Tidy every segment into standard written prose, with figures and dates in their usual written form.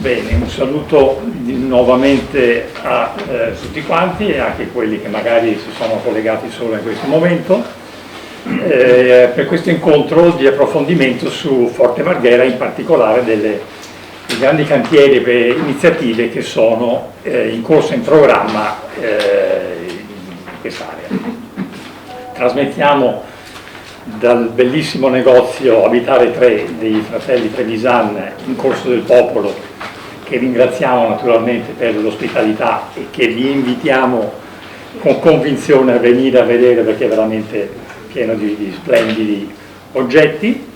Bene, un saluto nuovamente a tutti quanti e anche quelli che magari si sono collegati solo in questo momento per questo incontro di approfondimento su Forte Marghera, in particolare dei grandi cantieri e iniziative che sono in corso, in programma in quest'area. Trasmettiamo dal bellissimo negozio Abitare 3 dei fratelli Trevisan in Corso del Popolo, che ringraziamo naturalmente per l'ospitalità e che vi invitiamo con convinzione a venire a vedere, perché è veramente pieno di splendidi oggetti,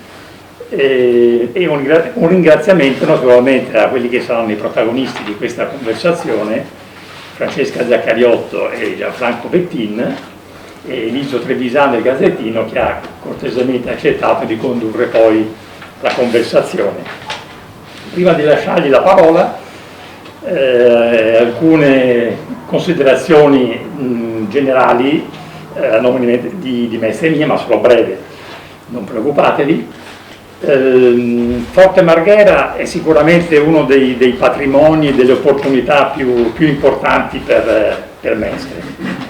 e un ringraziamento naturalmente a quelli che saranno i protagonisti di questa conversazione, Francesca Zaccariotto e Gianfranco Bettin, e Liso Trevisan del Gazzettino, che ha cortesemente accettato di condurre poi la conversazione. Prima di lasciargli la parola, alcune considerazioni generali a nome di Mestre mia, ma solo breve, non preoccupatevi. Forte Marghera è sicuramente uno dei patrimoni e delle opportunità più importanti per Mestre.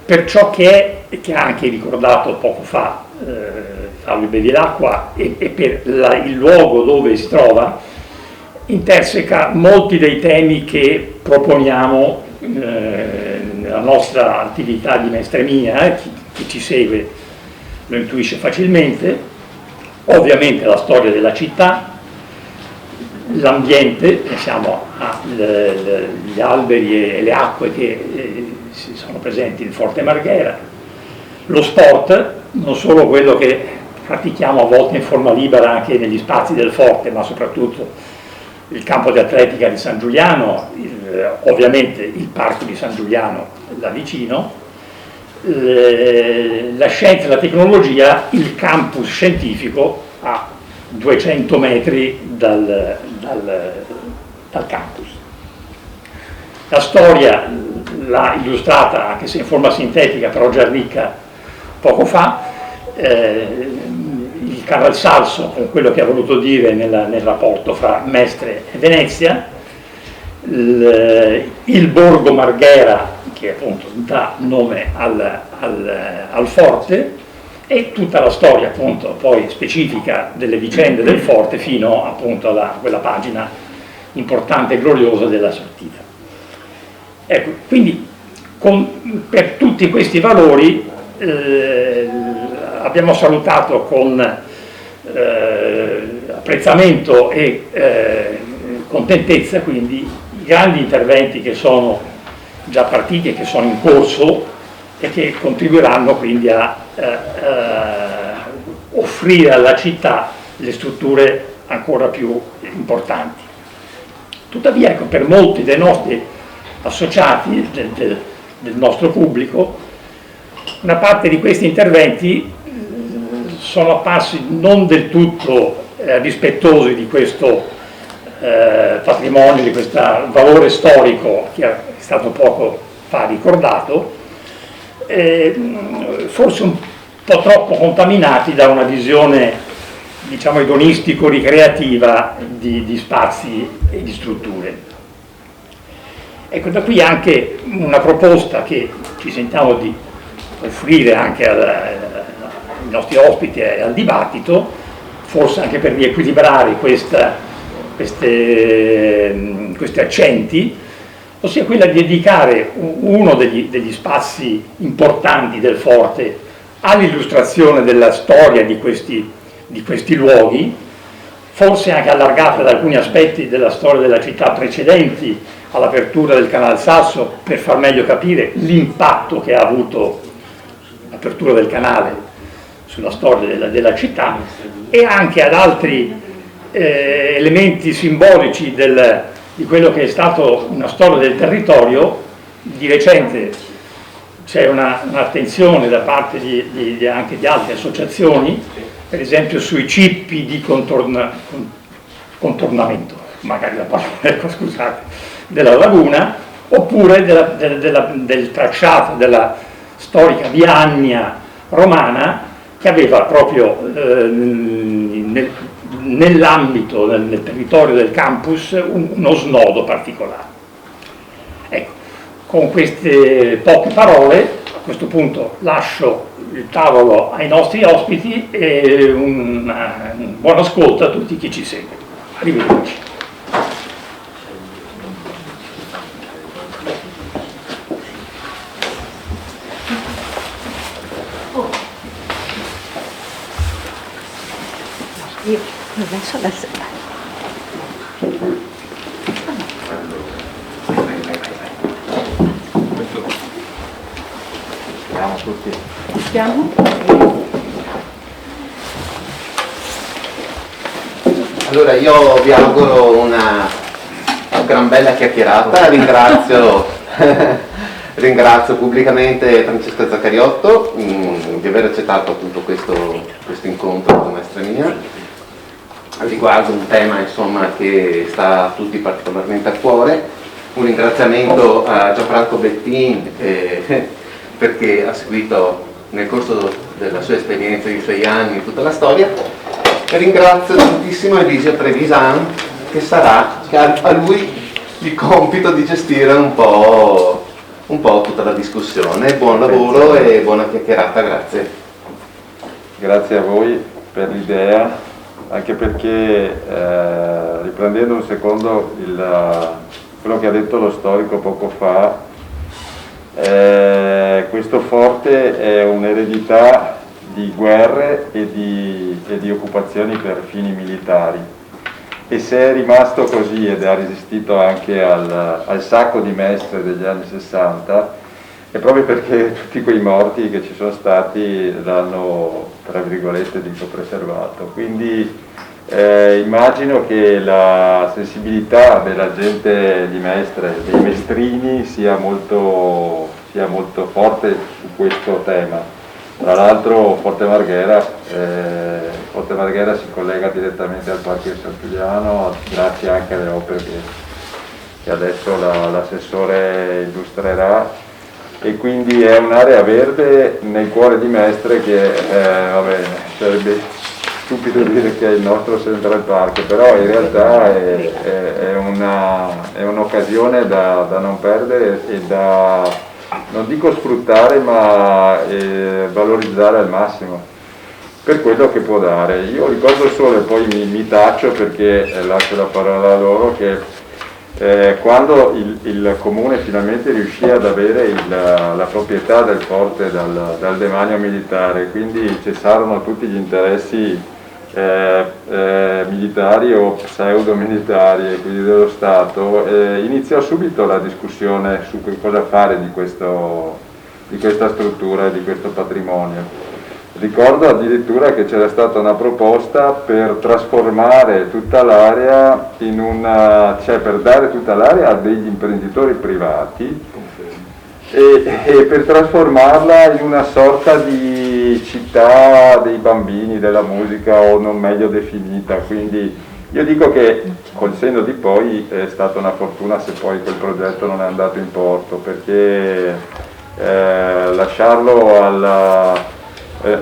Per ciò che è, e che ha anche ricordato poco fa Fabio Bevilacqua, e per il luogo dove si trova, interseca molti dei temi che proponiamo nella nostra attività di Mestre mia. Chi ci segue lo intuisce facilmente. Ovviamente la storia della città, l'ambiente, pensiamo agli alberi e le acque che sono presenti in Forte Marghera, lo sport, non solo quello che pratichiamo a volte in forma libera anche negli spazi del Forte, ma soprattutto il campo di atletica di San Giuliano, ovviamente il parco di San Giuliano là vicino, la scienza e la tecnologia, il campus scientifico a 200 metri dal campus. La storia l'ha illustrata, anche se in forma sintetica, però già ricca poco fa, il Canal Salso, con quello che ha voluto dire nel rapporto fra Mestre e Venezia, il Borgo Marghera, che appunto dà nome al forte, e tutta la storia appunto poi specifica delle vicende del forte fino appunto a quella pagina importante e gloriosa della sortita. Ecco, quindi per tutti questi valori abbiamo salutato con apprezzamento e contentezza quindi i grandi interventi che sono già partiti e che sono in corso e che contribuiranno quindi a offrire alla città le strutture ancora più importanti. Tuttavia, ecco, per molti dei nostri associati, del nostro pubblico, una parte di questi interventi sono apparsi non del tutto rispettosi di questo patrimonio, di questo valore storico che è stato poco fa ricordato, forse un po' troppo contaminati da una visione, diciamo, edonistico-ricreativa di spazi e di strutture. Ecco, da qui anche una proposta che ci sentiamo di offrire anche ai nostri ospiti e al dibattito, forse anche per riequilibrare questi accenti, ossia quella di dedicare uno degli spazi importanti del Forte all'illustrazione della storia di questi luoghi, forse anche allargata ad alcuni aspetti della storia della città precedenti all'apertura del Canal Sasso, per far meglio capire l'impatto che ha avuto l'apertura del canale sulla storia della città, e anche ad altri elementi simbolici di quello che è stato una storia del territorio. Di recente c'è un'attenzione da parte anche di altre associazioni, per esempio sui cippi di contornamento, magari la parola, ecco, scusate, della laguna, oppure del tracciato della storica via Annia romana, che aveva proprio nell'ambito, nel territorio del campus, uno snodo particolare. Ecco, con queste poche parole, a questo punto lascio il tavolo ai nostri ospiti e un buon ascolto a tutti chi ci segue. Arrivederci. Io adesso adesso. Siamo tutti. Siamo? Allora io vi auguro una gran bella chiacchierata, ringrazio pubblicamente Francesca Zaccariotto di aver accettato appunto questo incontro con maestra mia riguardo un tema insomma che sta a tutti particolarmente a cuore. Un ringraziamento a Gianfranco Bettin perché ha seguito nel corso della sua esperienza, dei suoi anni, tutta la storia, e ringrazio tantissimo Elisio Trevisan che ha a lui il compito di gestire un po' tutta la discussione. Buon lavoro e buona chiacchierata, grazie. Grazie a voi per l'idea, anche perché riprendendo un secondo quello che ha detto lo storico poco fa, questo forte è un'eredità di guerre e di occupazioni per fini militari, e se è rimasto così ed ha resistito anche al sacco di Mestre degli anni 60 è proprio perché tutti quei morti che ci sono stati l'hanno, tra virgolette, dico, preservato. Quindi immagino che la sensibilità della gente di Mestre, dei mestrini, sia molto forte su questo tema. Tra l'altro Forte Marghera si collega direttamente al Parco di San Giuliano, grazie anche alle opere che adesso l'assessore illustrerà, e quindi è un'area verde nel cuore di Mestre che va bene, sarebbe stupido dire che è il nostro Central Park, però in realtà è un'occasione da non perdere e da, non dico sfruttare, ma valorizzare al massimo per quello che può dare. Io ricordo solo, e poi mi taccio perché lascio la parola a loro, che quando il comune finalmente riuscì ad avere la proprietà del forte dal demanio militare, quindi cessarono tutti gli interessi militari o pseudo-militari, quindi dello Stato, iniziò subito la discussione su cosa fare di questa struttura e di questo patrimonio. Ricordo addirittura che c'era stata una proposta per trasformare tutta l'area per dare tutta l'area a degli imprenditori privati e per trasformarla in una sorta di città dei bambini, della musica, o non meglio definita. Quindi io dico che col senno di poi è stata una fortuna se poi quel progetto non è andato in porto, perché lasciarlo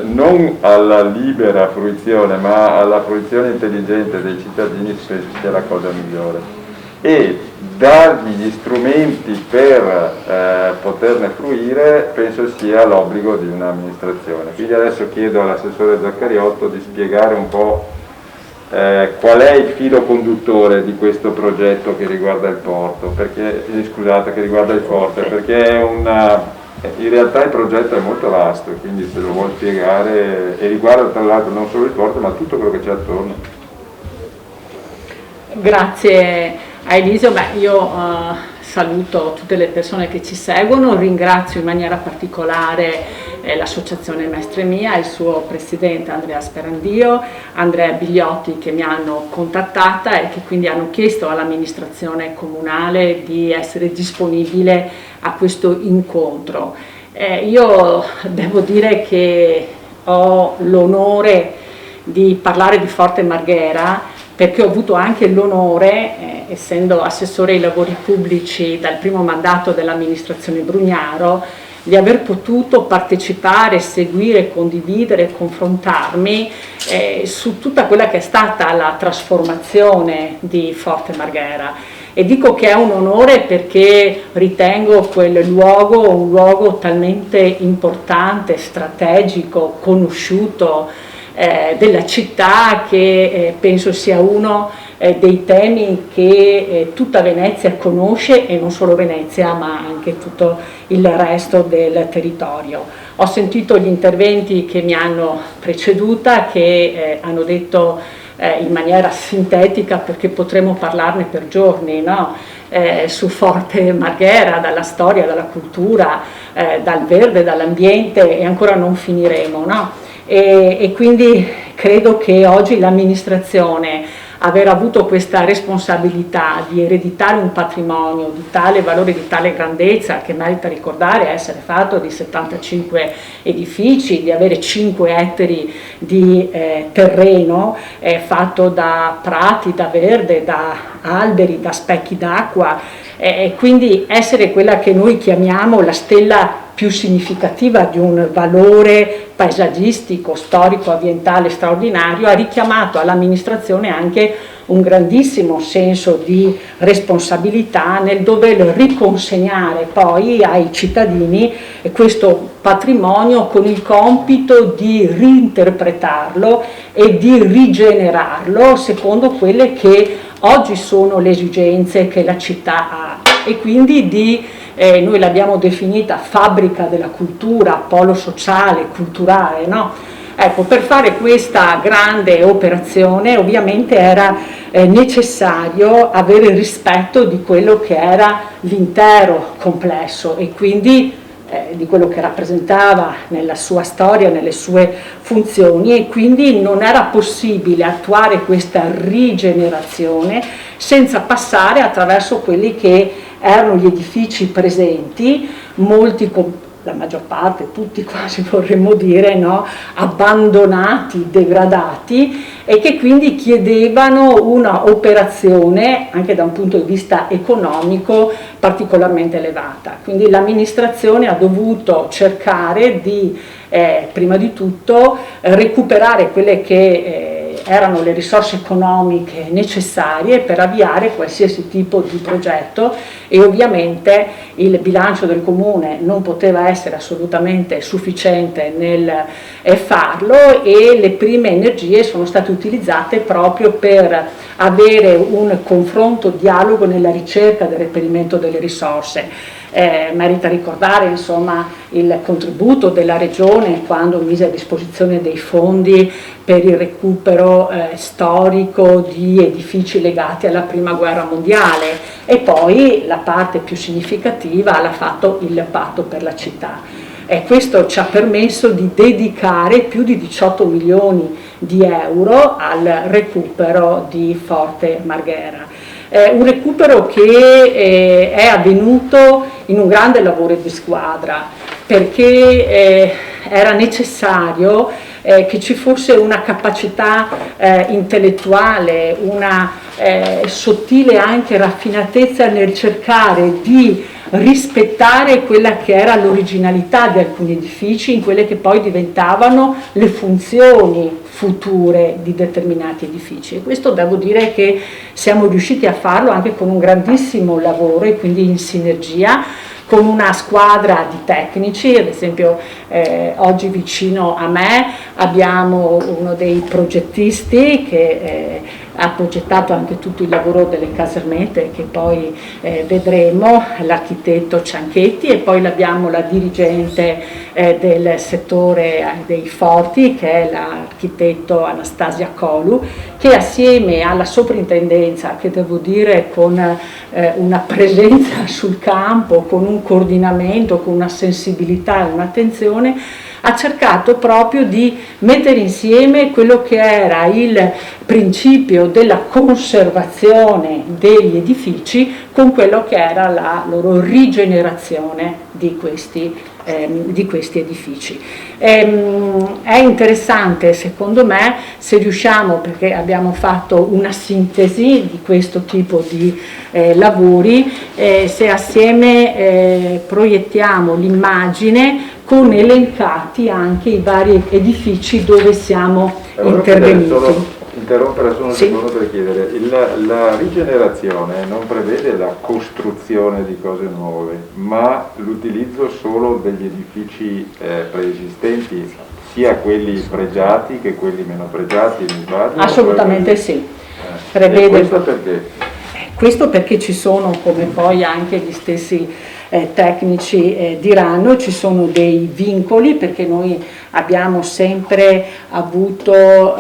non alla libera fruizione, ma alla fruizione intelligente dei cittadini penso sia la cosa migliore, e dargli gli strumenti per poterne fruire penso sia l'obbligo di un'amministrazione. Quindi adesso chiedo all'assessore Zaccariotto di spiegare un po' qual è il filo conduttore di questo progetto che riguarda il porto, perché che riguarda il forte, perché è in realtà il progetto è molto vasto, quindi se lo vuol spiegare, e riguarda tra l'altro non solo il porto ma tutto quello che c'è attorno. Grazie a Elisio. Io saluto tutte le persone che ci seguono, ringrazio in maniera particolare l'associazione Mestre Mia, il suo presidente Andrea Sperandio, Andrea Bigliotti, che mi hanno contattata e che quindi hanno chiesto all'amministrazione comunale di essere disponibile a questo incontro. Io devo dire che ho l'onore di parlare di Forte Marghera perché ho avuto anche l'onore, essendo assessore ai lavori pubblici dal primo mandato dell'amministrazione Brugnaro, di aver potuto partecipare, seguire, condividere, confrontarmi su tutta quella che è stata la trasformazione di Forte Marghera. E dico che è un onore perché ritengo quel luogo un luogo talmente importante, strategico, conosciuto della città, che penso sia uno dei temi che tutta Venezia conosce, e non solo Venezia ma anche tutto il resto del territorio. Ho sentito gli interventi che mi hanno preceduta, che hanno detto in maniera sintetica, perché potremmo parlarne per giorni, no? Su Forte Marghera, dalla storia, dalla cultura, dal verde, dall'ambiente, e ancora non finiremo, no? E quindi credo che oggi l'amministrazione, aver avuto questa responsabilità di ereditare un patrimonio di tale valore, di tale grandezza, che merita ricordare essere fatto di 75 edifici, di avere 5 ettari di terreno fatto da prati, da verde, da alberi, da specchi d'acqua, quindi essere quella che noi chiamiamo la stella più significativa di un valore paesaggistico, storico, ambientale straordinario, ha richiamato all'amministrazione anche un grandissimo senso di responsabilità nel dover riconsegnare poi ai cittadini questo patrimonio, con il compito di reinterpretarlo e di rigenerarlo secondo quelle che oggi sono le esigenze che la città ha, e quindi noi l'abbiamo definita fabbrica della cultura, polo sociale, culturale, no? Ecco, per fare questa grande operazione ovviamente era necessario avere rispetto di quello che era l'intero complesso, e quindi di quello che rappresentava nella sua storia, nelle sue funzioni, e quindi non era possibile attuare questa rigenerazione senza passare attraverso quelli che erano gli edifici presenti, molti, la maggior parte, tutti quasi vorremmo dire, no? Abbandonati, degradati, e che quindi chiedevano una operazione anche da un punto di vista economico particolarmente elevata. Quindi l'amministrazione ha dovuto cercare di prima di tutto recuperare quelle che erano le risorse economiche necessarie per avviare qualsiasi tipo di progetto, e ovviamente il bilancio del comune non poteva essere assolutamente sufficiente nel farlo, e le prime energie sono state utilizzate proprio per avere un confronto, dialogo nella ricerca del reperimento delle risorse. Merita ricordare insomma il contributo della Regione quando mise a disposizione dei fondi per il recupero storico di edifici legati alla Prima Guerra Mondiale, e poi la parte più significativa l'ha fatto il Patto per la città. Questo ci ha permesso di dedicare più di 18 milioni di euro al recupero di Forte Marghera. Un recupero che è avvenuto in un grande lavoro di squadra, perché era necessario che ci fosse una capacità intellettuale, una sottile anche raffinatezza nel cercare di rispettare quella che era l'originalità di alcuni edifici in quelle che poi diventavano le funzioni future di determinati edifici, e questo devo dire che siamo riusciti a farlo anche con un grandissimo lavoro, e quindi in sinergia con una squadra di tecnici. Ad esempio oggi vicino a me abbiamo uno dei progettisti che ha progettato anche tutto il lavoro delle casermette che poi vedremo, l'architetto Cianchetti, e poi abbiamo la dirigente del settore dei forti che è l'architetto Anastasia Colu, che assieme alla soprintendenza, che devo dire con una presenza sul campo, con un coordinamento, con una sensibilità e un'attenzione, ha cercato proprio di mettere insieme quello che era il principio della conservazione degli edifici con quello che era la loro rigenerazione di questi edifici. È interessante secondo me se riusciamo, perché abbiamo fatto una sintesi di questo tipo di lavori, se assieme proiettiamo l'immagine con elencati anche i vari edifici dove siamo intervenuti. Interrompere solo un secondo per chiedere, la rigenerazione non prevede la costruzione di cose nuove, ma l'utilizzo solo degli edifici preesistenti, sia quelli pregiati che quelli meno pregiati, mi sbaglio? Assolutamente sì. Prevede... E questo perché? Questo perché ci sono, come poi anche gli stessi tecnici diranno, ci sono dei vincoli, perché noi abbiamo sempre avuto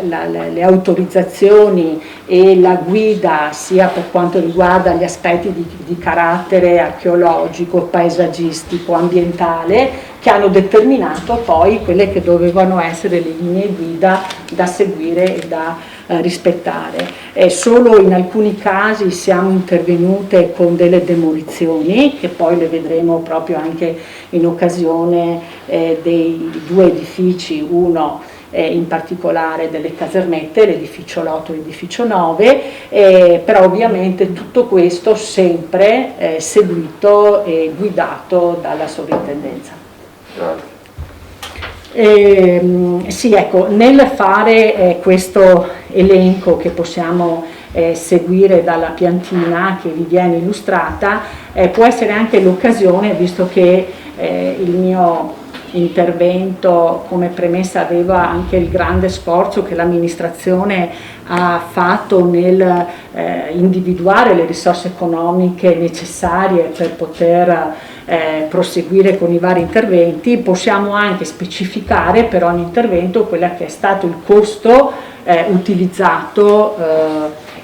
le autorizzazioni e la guida sia per quanto riguarda gli aspetti di carattere archeologico, paesaggistico, ambientale, che hanno determinato poi quelle che dovevano essere le linee guida da seguire e da rispettare. Solo in alcuni casi siamo intervenute con delle demolizioni, che poi le vedremo proprio anche in occasione dei due edifici, uno in particolare delle casermette, l'edificio 8 e l'edificio 9, però ovviamente tutto questo sempre seguito e guidato dalla sovrintendenza. Grazie. Sì, ecco, nel fare questo elenco che possiamo seguire dalla piantina che vi viene illustrata, può essere anche l'occasione, visto che il mio intervento come premessa aveva anche il grande sforzo che l'amministrazione ha fatto nel individuare le risorse economiche necessarie per poter proseguire con i vari interventi, possiamo anche specificare per ogni intervento quella che è stato il costo utilizzato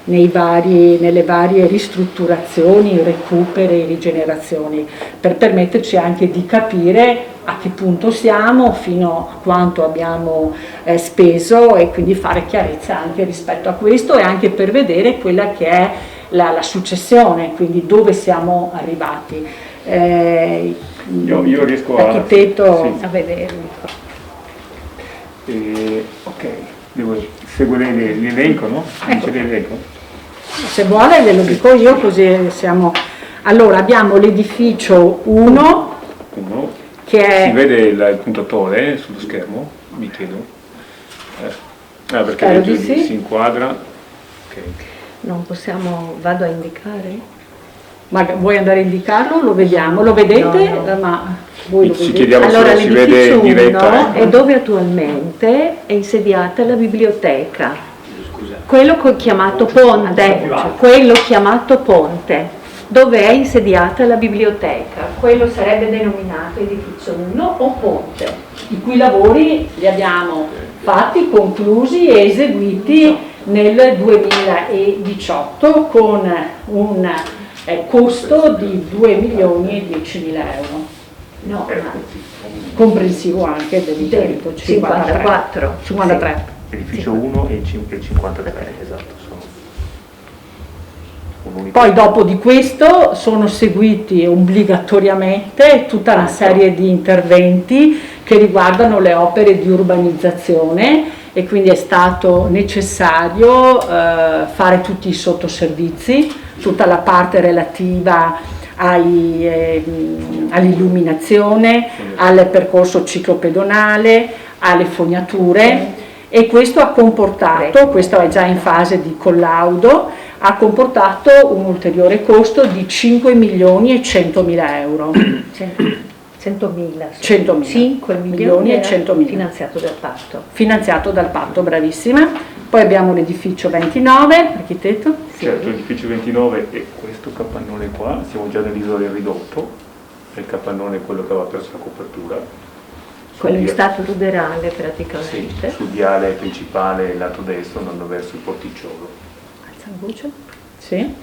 nelle varie ristrutturazioni, recuperi, rigenerazioni, per permetterci anche di capire a che punto siamo, fino a quanto abbiamo speso, e quindi fare chiarezza anche rispetto a questo, e anche per vedere quella che è la successione, quindi dove siamo arrivati. Io riesco l'architetto a vederli. Ok, devo seguire l'elenco, no? Ecco. L'elenco? Se vuole ve lo dico io, così siamo... Allora abbiamo l'edificio 1 che è... Si vede il puntatore sullo schermo, mi chiedo. Perché di sì. Si inquadra. Okay. Non possiamo, vado a indicare? Ma vuoi andare a indicarlo? Lo vediamo, lo vedete? No. Ma voi lo Ci vedete? chiediamo Allora, se si vede in diretta. è dove attualmente è insediata la biblioteca. Scusa. Quello chiamato ponte, dove è insediata la biblioteca. Quello sarebbe denominato edificio 1 o ponte. I cui lavori li abbiamo fatti, conclusi e eseguiti nel 2018 con un costo di 2.010.000 euro. No, comprensivo anche dell'intento 53. Edificio 1 e 53, esatto. Poi dopo di questo sono seguiti obbligatoriamente tutta una serie di interventi che riguardano le opere di urbanizzazione, e quindi è stato necessario fare tutti i sottoservizi, tutta la parte relativa all'illuminazione, al percorso ciclopedonale, alle fognature, e questo ha comportato, questo è già in fase di collaudo, ha comportato un ulteriore costo di 5.100.000 euro. 100.000. 5.100.000 finanziato dal patto. Finanziato dal patto, bravissima. Poi abbiamo l'edificio 29, architetto. Certo, l'edificio 29 è questo capannone qua, siamo già nell'isola del ridotto, il capannone è quello che aveva perso la copertura. Quello in stato ruderale praticamente. Sì, sul viale principale lato destro andando verso il porticciolo. Alza la voce. Sì.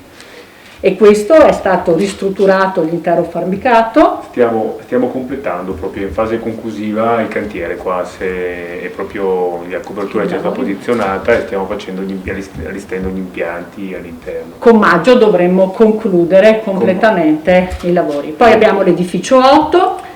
E questo è stato ristrutturato l'intero fabbricato. Stiamo completando proprio in fase conclusiva il cantiere qua, è proprio la copertura è già stata posizionata e stiamo facendo allestendo gli impianti all'interno. Con maggio dovremmo concludere completamente i lavori. Poi abbiamo l'edificio 8.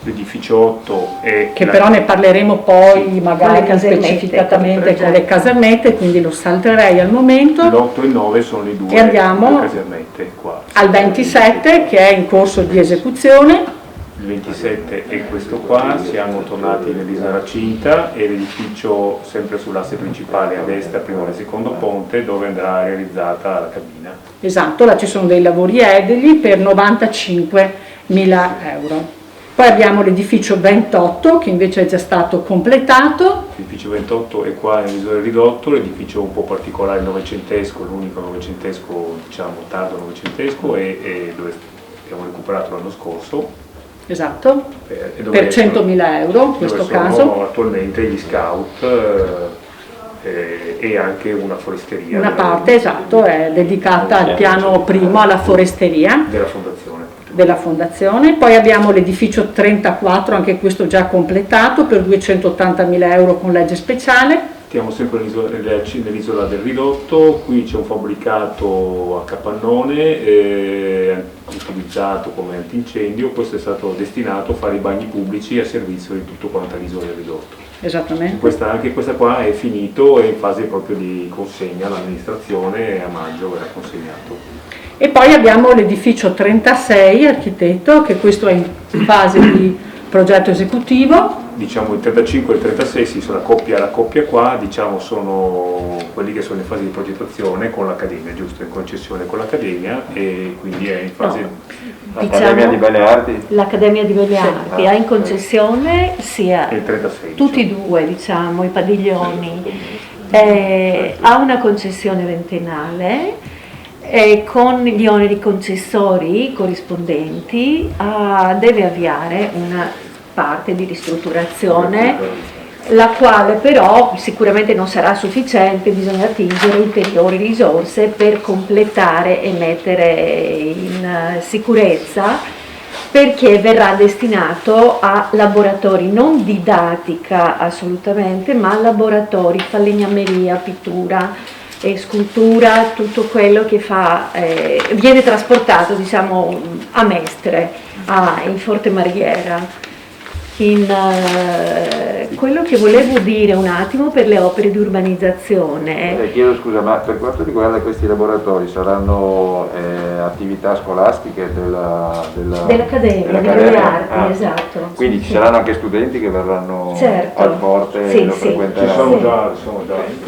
L'edificio 8 è che però ne parleremo poi Con magari le casernette, specificatamente con con il le casernette, quindi lo salterei al momento. l'8 e il 9 sono le due E andiamo casernette qua. Al 27 che è in corso di esecuzione. Il 27 è questo qua, siamo tornati nell'isola Cinta e l'edificio sempre sull'asse principale a destra, primo e secondo ponte, dove andrà realizzata la cabina. Esatto, là ci sono dei lavori edili per 95.000 euro. Poi abbiamo l'edificio 28 che invece è già stato completato. L'edificio 28 è qua nell'isola Ridotto, l'edificio un po' particolare novecentesco, l'unico novecentesco, diciamo tardo novecentesco, e dove abbiamo recuperato l'anno scorso. Esatto, E dove per 100.000 euro in questo dove sono caso. attualmente gli scout e anche una foresteria. Una parte, esatto, è dedicata al piano primo, alla foresteria della fondazione. Poi abbiamo l'edificio 34, anche questo già completato, per 280.000 euro con legge speciale. Stiamo sempre nell'isola del Ridotto, qui c'è un fabbricato a capannone utilizzato come antincendio, questo è stato destinato a fare i bagni pubblici a servizio di tutto quanto l'isola del Ridotto. Esattamente. Anche questa qua è finito, è in fase proprio di consegna all'amministrazione, a maggio verrà consegnato. E poi abbiamo l'edificio 36, architetto, che questo è in fase di progetto esecutivo. Diciamo il 35 e il 36 sì, sono la coppia qua, diciamo sono quelli che sono in fase di progettazione con l'Accademia, giusto, in concessione con l'Accademia, e quindi è in fase... L'Accademia di Belle Arti? L'Accademia di Belle Arti ha in concessione sia il 36, tutti e due, diciamo, i padiglioni, ha una concessione ventennale con gli oneri concessori corrispondenti, deve avviare una parte di ristrutturazione, la quale però sicuramente non sarà sufficiente, bisogna attingere ulteriori risorse per completare e mettere in sicurezza, perché verrà destinato a laboratori, non didattica assolutamente, ma laboratori, falegnameria, pittura e scultura, tutto quello che fa, viene trasportato, diciamo, a Mestre, in Forte Marghera. Quello che volevo dire un attimo per le opere di urbanizzazione. Chiedo scusa, ma per quanto riguarda questi laboratori saranno attività scolastiche dell'Accademia di Belle Arti, esatto. Quindi ci saranno anche studenti che verranno certo. al Forte e lo frequenteranno?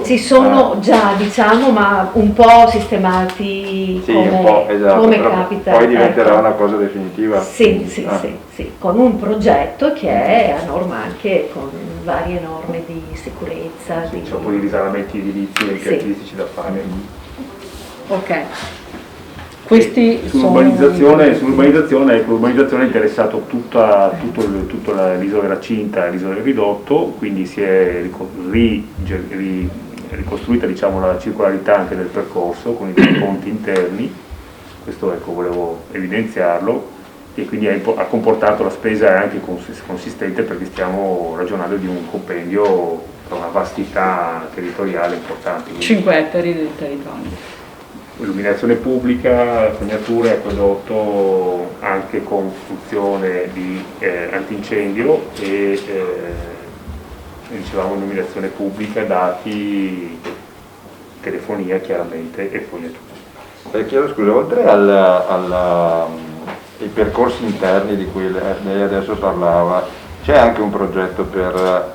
Ci sono già, diciamo, ma un po' sistemati esatto, come capita. Poi diventerà una cosa definitiva? Sì, con un progetto che è a norma anche con varie norme di sicurezza. C'è un po' di risanamenti edilizi e caratteristici da fare. Ok. Questi sull'urbanizzazione è interessato tutta l'isola della Cinta e l'isola del Ridotto, quindi si è ricostruita, diciamo, la circolarità anche del percorso con i due ponti interni. Questo, ecco, volevo evidenziarlo, e quindi ha comportato la spesa anche consistente, perché stiamo ragionando di un compendio per una vastità territoriale importante. 5 ettari del territorio. Illuminazione pubblica, fognature, acquedotto, anche con funzione di antincendio e dicevamo illuminazione pubblica, dati, telefonia chiaramente e fognature. Chiedo scusa, oltre ai percorsi interni di cui lei adesso parlava, c'è anche un progetto per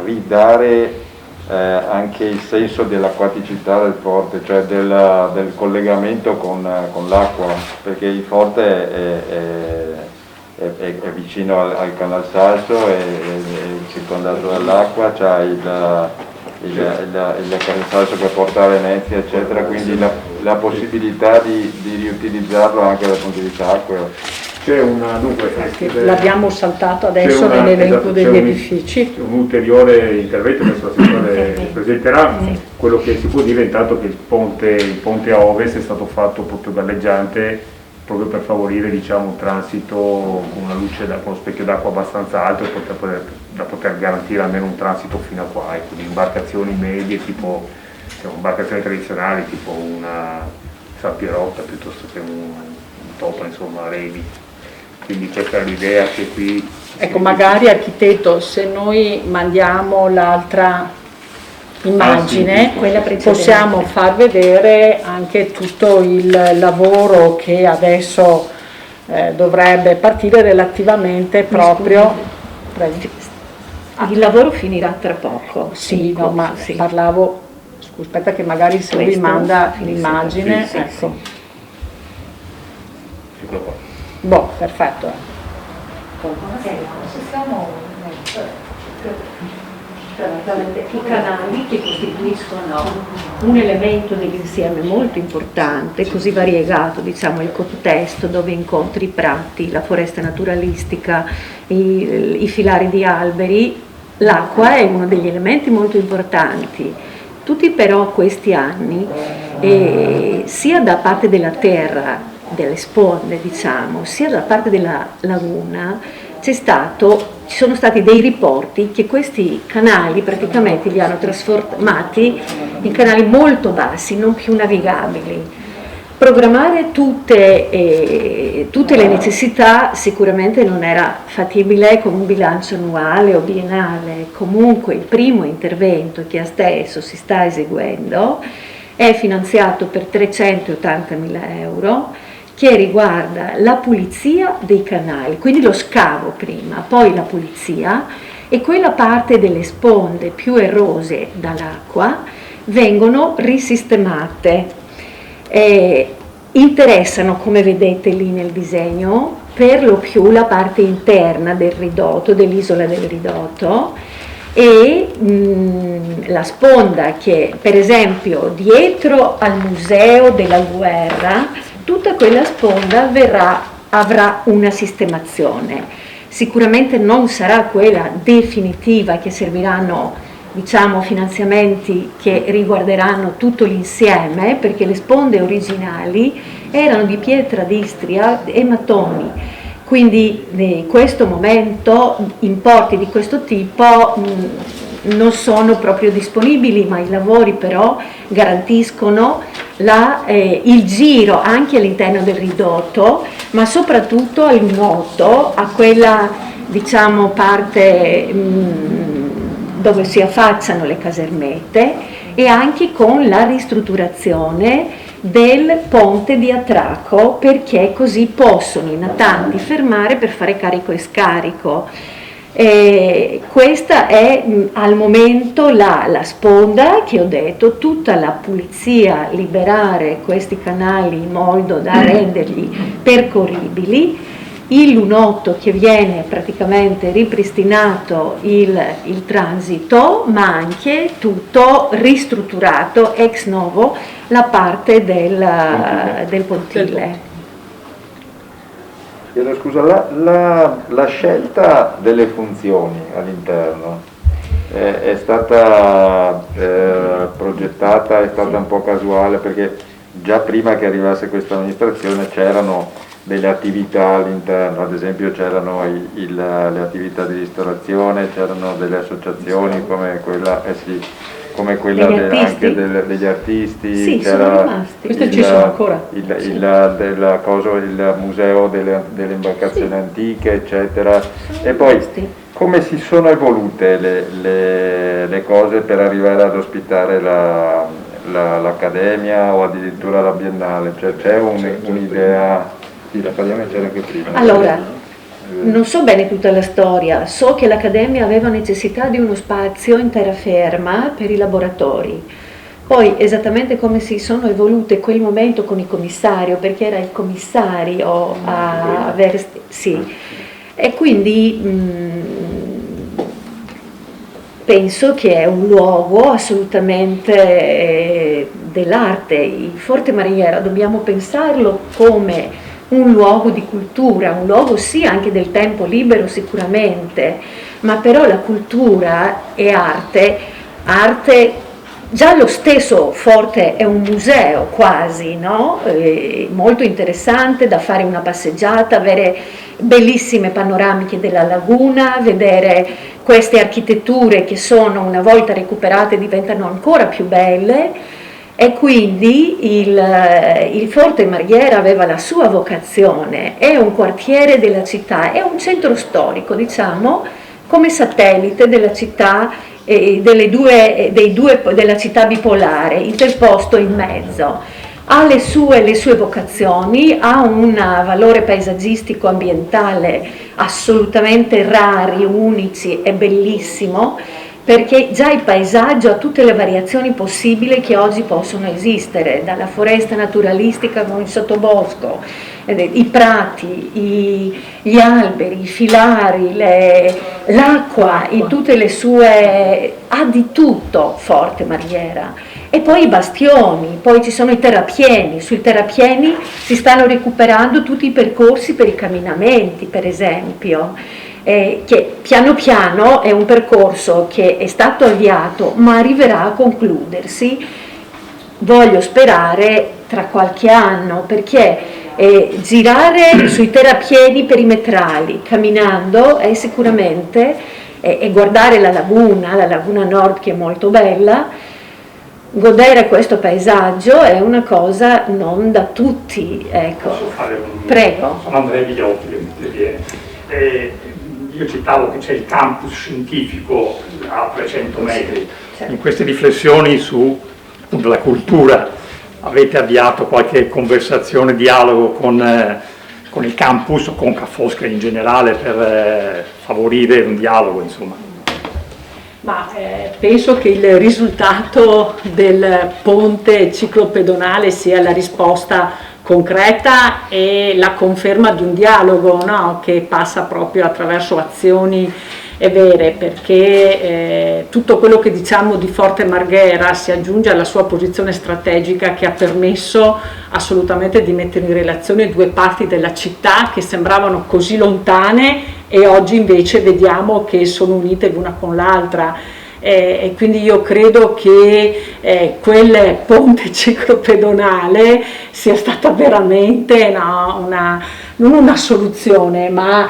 ridare anche il senso dell'acquaticità del Forte, cioè del collegamento con l'acqua, perché il Forte è vicino al Canal Sasso, è circondato dall'acqua, c'ha il Canal Sasso che porta a Venezia, eccetera, quindi la possibilità di riutilizzarlo anche dal punto di vista acqueo. C'è una, dunque, l'abbiamo saltato adesso nell'elenco degli edifici. C'è un ulteriore intervento, adesso l'assessore presenterà. Quello che si può dire intanto che il ponte a ovest è stato fatto proprio galleggiante, proprio per favorire, diciamo, un transito con una luce con uno specchio d'acqua abbastanza alto da poter garantire almeno un transito fino a qua, ecco, di imbarcazioni medie, tipo imbarcazioni tradizionali, tipo una San Pierotta piuttosto che un topo, insomma, remi. quindi questa è l'idea che qui... Ecco, magari architetto, se noi mandiamo l'altra immagine, quella precedente, possiamo far vedere anche tutto il lavoro che adesso dovrebbe partire relativamente proprio... Il lavoro finirà tra poco. Sì, no, ma sì. parlavo, scusa, aspetta che magari se lui manda l'immagine, sì, ecco. Sì, proprio. Boh, perfetto. I canali che costituiscono un elemento dell'insieme molto importante, così variegato, diciamo, il contesto dove incontri i prati, la foresta naturalistica, i filari di alberi. L'acqua è uno degli elementi molto importanti. Tutti però questi anni, sia da parte della terra, delle sponde, diciamo, sia da parte della laguna, ci sono stati dei riporti che questi canali praticamente li hanno trasformati in canali molto bassi, non più navigabili. Programmare tutte le necessità sicuramente non era fattibile con un bilancio annuale o biennale. Comunque il primo intervento che adesso si sta eseguendo è finanziato per 380.000 euro, che riguarda la pulizia dei canali, quindi lo scavo prima, poi la pulizia, e quella parte delle sponde più erose dall'acqua vengono risistemate. Interessano, come vedete lì nel disegno, per lo più la parte interna del ridotto, dell'isola del ridotto, e la sponda che, per esempio, dietro al Museo della Guerra, tutta quella sponda avrà una sistemazione. Sicuramente non sarà quella definitiva, che serviranno, diciamo, finanziamenti che riguarderanno tutto l'insieme, perché le sponde originali erano di pietra d'Istria e mattoni, quindi in questo momento importi di questo tipo non sono proprio disponibili, ma i lavori però garantiscono il giro anche all'interno del ridotto, ma soprattutto al nuoto, a quella, diciamo, parte dove si affacciano le casermette, e anche con la ristrutturazione del ponte di attracco, perché così possono i natanti fermare per fare carico e scarico. Questa è al momento la sponda che ho detto, tutta la pulizia, liberare questi canali in modo da renderli percorribili, il lunotto che viene praticamente ripristinato il transito, ma anche tutto ristrutturato ex novo la parte del pontile. Chiedo scusa, la scelta delle funzioni all'interno è stata progettata, è stata un po' casuale, perché già prima che arrivasse questa amministrazione c'erano delle attività all'interno, ad esempio c'erano le attività di ristorazione, c'erano delle associazioni come quella, anche degli artisti, sì, c'era sono rimasti. Queste ci sono ancora. il museo delle imbarcazioni antiche, eccetera. E poi come si sono evolute le cose per arrivare ad ospitare l'accademia o addirittura la biennale? Cioè c'è un'idea? Sì, l'accademia c'era anche prima. Allora, non so bene tutta la storia, so che l'Accademia aveva necessità di uno spazio in terraferma per i laboratori. Poi esattamente come si sono evolute quel momento con il commissario, perché era il commissario a avere... Sì, e quindi penso che è un luogo assolutamente dell'arte. Il Forte Mariniera dobbiamo pensarlo come un luogo di cultura, un luogo sì anche del tempo libero sicuramente, ma però la cultura è arte, già lo stesso forte è un museo quasi, no? Molto interessante da fare una passeggiata, avere bellissime panoramiche della laguna, vedere queste architetture che sono una volta recuperate diventano ancora più belle. e quindi il Forte Marghera aveva la sua vocazione, è un quartiere della città, è un centro storico, diciamo, come satellite della città, della città bipolare, interposto in mezzo. Ha le sue vocazioni, ha un valore paesaggistico ambientale assolutamente rari, unici e bellissimo, perché già il paesaggio ha tutte le variazioni possibili che oggi possono esistere, dalla foresta naturalistica con il sottobosco, i prati, gli alberi, i filari, l'acqua in tutte le sue... ha di tutto Forte Marghera. E poi i bastioni, poi ci sono i terrapieni, sui terrapieni si stanno recuperando tutti i percorsi per i camminamenti, per esempio. Che piano piano è un percorso che è stato avviato ma arriverà a concludersi, voglio sperare, tra qualche anno, perché girare sui terrapieni perimetrali camminando è sicuramente, e guardare la laguna nord che è molto bella, godere questo paesaggio è una cosa non da tutti, ecco. Posso fare Prego. Sono Andrea Vigliotti, che interviene. Io citavo che c'è il campus scientifico a 300 metri. In queste riflessioni sulla cultura avete avviato qualche conversazione, dialogo con il campus o con Ca' Foscari in generale per favorire un dialogo, insomma? Ma penso che il risultato del ponte ciclopedonale sia la risposta concreta e la conferma di un dialogo, no? Che passa proprio attraverso azioni vere, perché tutto quello che diciamo di Forte Marghera si aggiunge alla sua posizione strategica che ha permesso assolutamente di mettere in relazione due parti della città che sembravano così lontane e oggi invece vediamo che sono unite l'una con l'altra. E quindi io credo che quel ponte ciclopedonale sia stata veramente non una soluzione, ma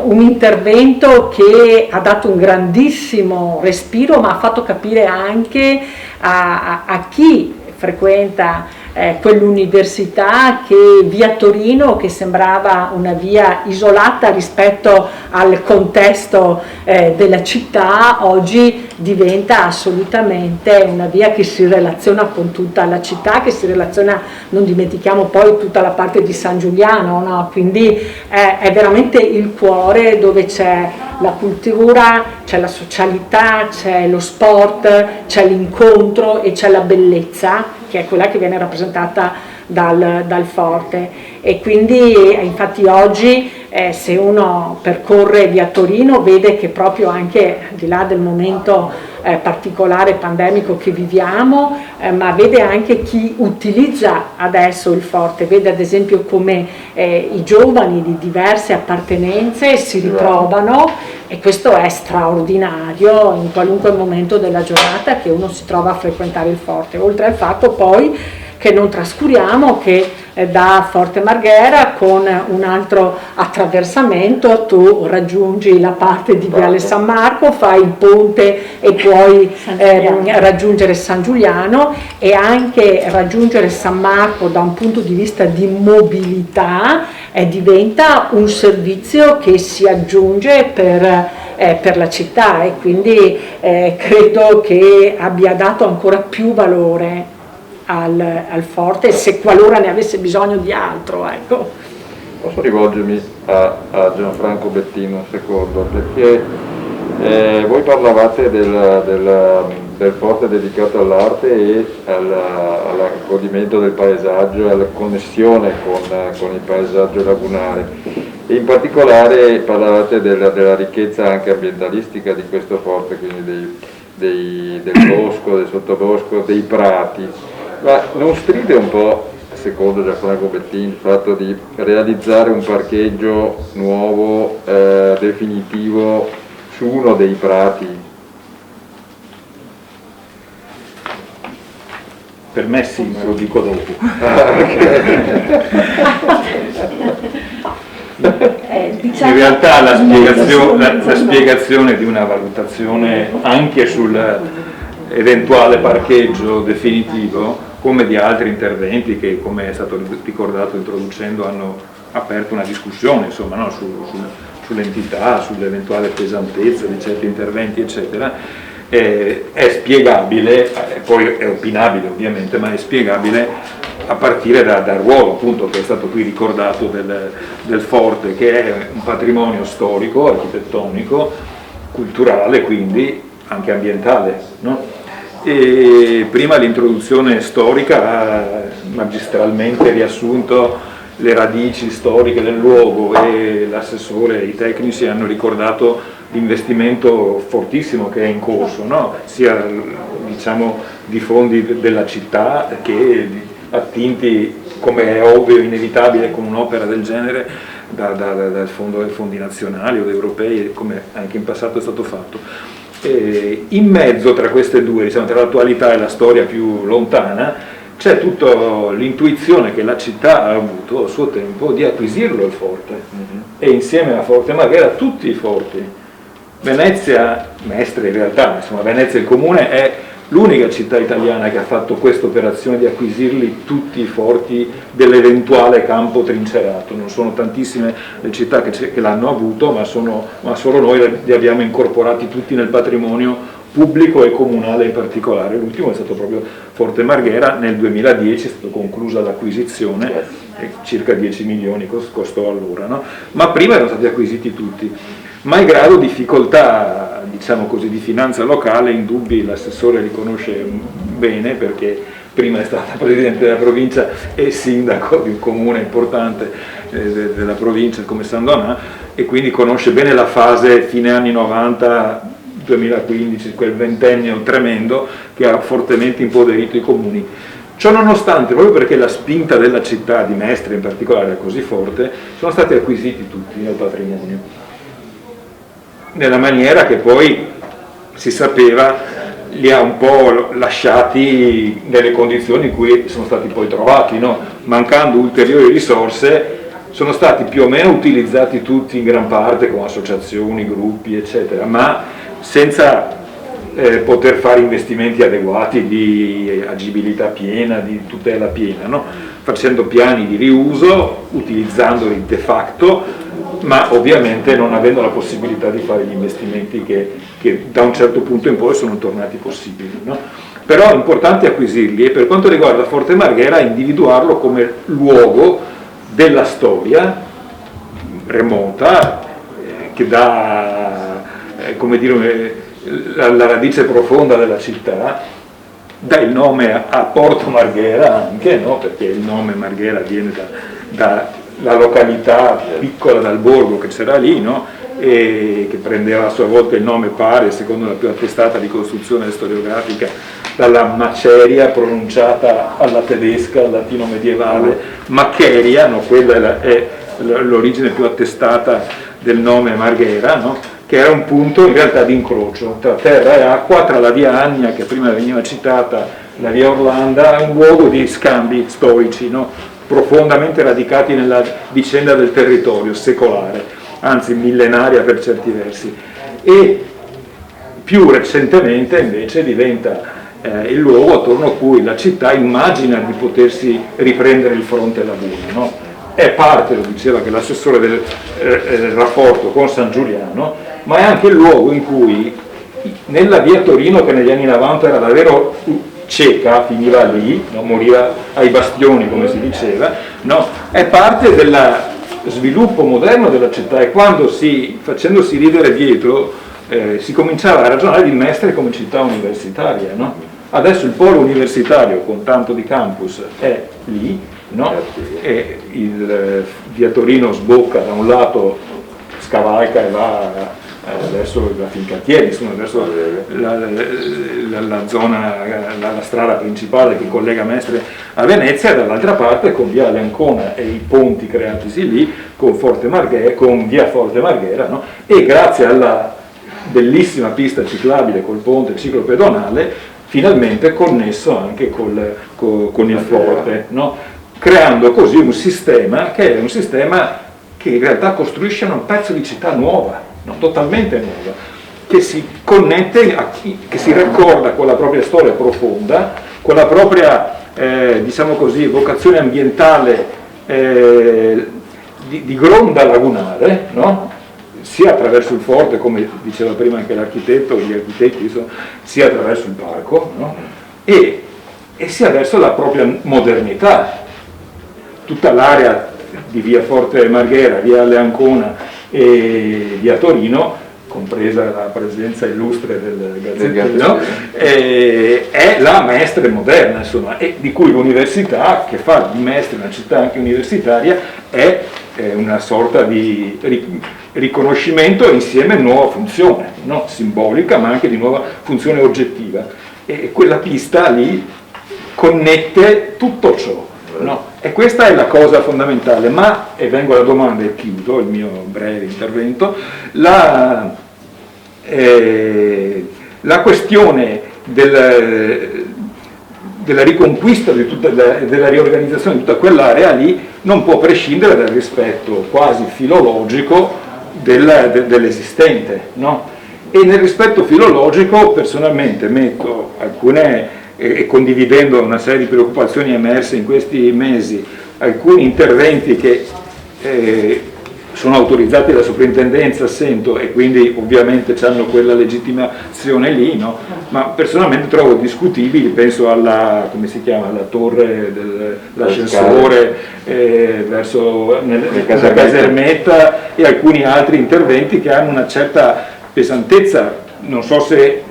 un intervento che ha dato un grandissimo respiro, ma ha fatto capire anche a chi frequenta quell'università che via Torino, che sembrava una via isolata rispetto al contesto della città, oggi diventa assolutamente una via che si relaziona con tutta la città, che si relaziona, non dimentichiamo poi tutta la parte di San Giuliano, no? Quindi è veramente il cuore dove c'è la cultura, c'è la socialità, c'è lo sport, c'è l'incontro e c'è la bellezza, che è quella che viene rappresentata dal forte. E quindi infatti oggi se uno percorre via Torino vede che proprio anche al di là del momento particolare pandemico che viviamo, ma vede anche chi utilizza adesso il forte, vede ad esempio come i giovani di diverse appartenenze si ritrovano, e questo è straordinario in qualunque momento della giornata che uno si trova a frequentare il forte, oltre al fatto poi che non trascuriamo che da Forte Marghera con un altro attraversamento tu raggiungi la parte di Viale San Marco, fai il ponte e puoi raggiungere San Giuliano, e anche raggiungere San Marco da un punto di vista di mobilità diventa un servizio che si aggiunge per la città, e quindi credo che abbia dato ancora più valore al forte, se qualora ne avesse bisogno di altro, ecco. Posso rivolgermi a Gianfranco Bettino un secondo, perché voi parlavate del forte dedicato all'arte e al godimento del paesaggio e alla connessione con il paesaggio lagunare, e in particolare parlavate della ricchezza anche ambientalistica di questo forte, quindi del bosco, del sottobosco, dei prati. Ma non stride un po', secondo Gianfranco Bettini, il fatto di realizzare un parcheggio nuovo, definitivo, su uno dei prati? Per me sì, me lo dico dopo. In realtà la spiegazione di una valutazione anche sul eventuale parcheggio definitivo, come di altri interventi che, come è stato ricordato introducendo, hanno aperto una discussione, insomma, no? Sull'entità, sull'eventuale pesantezza di certi interventi, eccetera. È spiegabile, poi è opinabile ovviamente, ma è spiegabile a partire dal ruolo, appunto, che è stato qui ricordato del forte, che è un patrimonio storico, architettonico, culturale, quindi anche ambientale, no? E prima l'introduzione storica ha magistralmente riassunto le radici storiche del luogo, e l'assessore e i tecnici hanno ricordato l'investimento fortissimo che è in corso, no? Sia, diciamo, di fondi della città che attinti, come è ovvio e inevitabile con un'opera del genere, dai fondi nazionali o europei, come anche in passato è stato fatto. In mezzo tra queste due, diciamo, tra l'attualità e la storia più lontana, c'è tutta l'intuizione che la città ha avuto a suo tempo di acquisirlo il forte, e insieme a Forte Marghera tutti i forti. Venezia, Mestre in realtà, insomma, Venezia il comune è l'unica città italiana che ha fatto questa operazione di acquisirli tutti i forti dell'eventuale campo trincerato. Non sono tantissime le città che l'hanno avuto, ma solo noi li abbiamo incorporati tutti nel patrimonio pubblico e comunale in particolare. L'ultimo è stato proprio Forte Marghera, nel 2010 è stata conclusa l'acquisizione, circa 10 milioni costò allora, no? Ma prima erano stati acquisiti tutti. Malgrado difficoltà, diciamo così, di finanza locale, indubbi l'assessore riconosce bene, perché prima è stata presidente della provincia e sindaco di un comune importante della provincia come San Donà, e quindi conosce bene la fase fine anni 90, 2015, quel ventennio tremendo che ha fortemente impoverito i comuni. Ciò nonostante, proprio perché la spinta della città di Mestre in particolare è così forte, sono stati acquisiti tutti nel patrimonio, nella maniera che poi si sapeva li ha un po' lasciati nelle condizioni in cui sono stati poi trovati, no? Mancando ulteriori risorse, sono stati più o meno utilizzati tutti in gran parte con associazioni, gruppi, eccetera, ma senza poter fare investimenti adeguati di agibilità piena, di tutela piena, no? Facendo piani di riuso, utilizzandoli de facto, ma ovviamente non avendo la possibilità di fare gli investimenti che da un certo punto in poi sono tornati possibili, no? Però è importante acquisirli, e per quanto riguarda Forte Marghera individuarlo come luogo della storia remota, che dà, come dire, la radice profonda della città, dà il nome a Porto Marghera anche, no? Perché il nome Marghera viene dalla località piccola, dal borgo che c'era lì, no? E che prendeva a sua volta il nome, pare, secondo la più attestata ricostruzione storiografica, dalla maceria pronunciata alla tedesca, al latino medievale, Macheria, no? Quella è l'origine più attestata del nome Marghera, no? Che era un punto in realtà di incrocio tra terra e acqua, tra la via Annia, che prima veniva citata, la via Orlanda, un luogo di scambi storici, no? Profondamente radicati nella vicenda del territorio, secolare, anzi millenaria per certi versi. E più recentemente invece diventa il luogo attorno a cui la città immagina di potersi riprendere il fronte Laguna, no? È parte, lo diceva che l'assessore, del rapporto con San Giuliano, ma è anche il luogo in cui nella via Torino, che negli anni 90 era davvero cieca, finiva lì, no? Moriva ai bastioni, come si diceva, no? È parte dello sviluppo moderno della città, e quando facendosi ridere dietro si cominciava a ragionare di Mestre come città universitaria, no? Adesso il polo universitario con tanto di campus è lì, no? E via Torino sbocca da un lato, scavalca e va verso la Fincantieri, insomma, verso la zona, la strada principale che collega Mestre a Venezia, e dall'altra parte con via Leancona e i ponti creatisi lì con via Forte Marghera, no? E grazie alla bellissima pista ciclabile col ponte ciclopedonale finalmente connesso anche con il forte, no? Creando così un sistema che è un sistema che in realtà costruisce un pezzo di città nuova, no? Totalmente nuova, che si connette, che si raccorda con la propria storia profonda, con la propria diciamo così, vocazione ambientale di gronda lagunare, no? Sia attraverso il forte, come diceva prima anche l'architetto, gli architetti, sia attraverso il parco, no? e sia verso la propria modernità. Tutta l'area di via Forte Marghera, via Leancona e via Torino, compresa la presenza illustre del Gazzettino, è la Mestre moderna, insomma, e di cui l'università, che fa di Mestre una città anche universitaria, è una sorta di riconoscimento e insieme nuova funzione, no? Simbolica, ma anche di nuova funzione oggettiva. E quella pista lì connette tutto ciò. No? E questa è la cosa fondamentale, ma, e vengo alla domanda e chiudo il mio breve intervento, la questione della riconquista della riorganizzazione di tutta quell'area lì non può prescindere dal rispetto quasi filologico dell'esistente, no? E nel rispetto filologico personalmente metto alcune, e condividendo una serie di preoccupazioni emerse in questi mesi, alcuni interventi che sono autorizzati dalla soprintendenza, sento, e quindi ovviamente hanno quella legittimazione lì, no? Ma personalmente trovo discutibili, penso alla, come si chiama, alla torre dell'ascensore verso la Casermetta, e alcuni altri interventi che hanno una certa pesantezza, non so se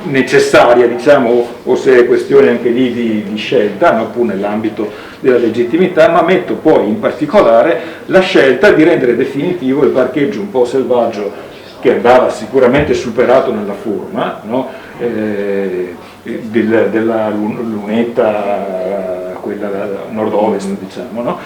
necessaria, diciamo, o se è questione anche lì di scelta, no? Pur nell'ambito della legittimità, ma metto poi in particolare la scelta di rendere definitivo il parcheggio un po' selvaggio, che andava sicuramente superato nella forma, no? Della lunetta, quella nord-ovest, diciamo, no?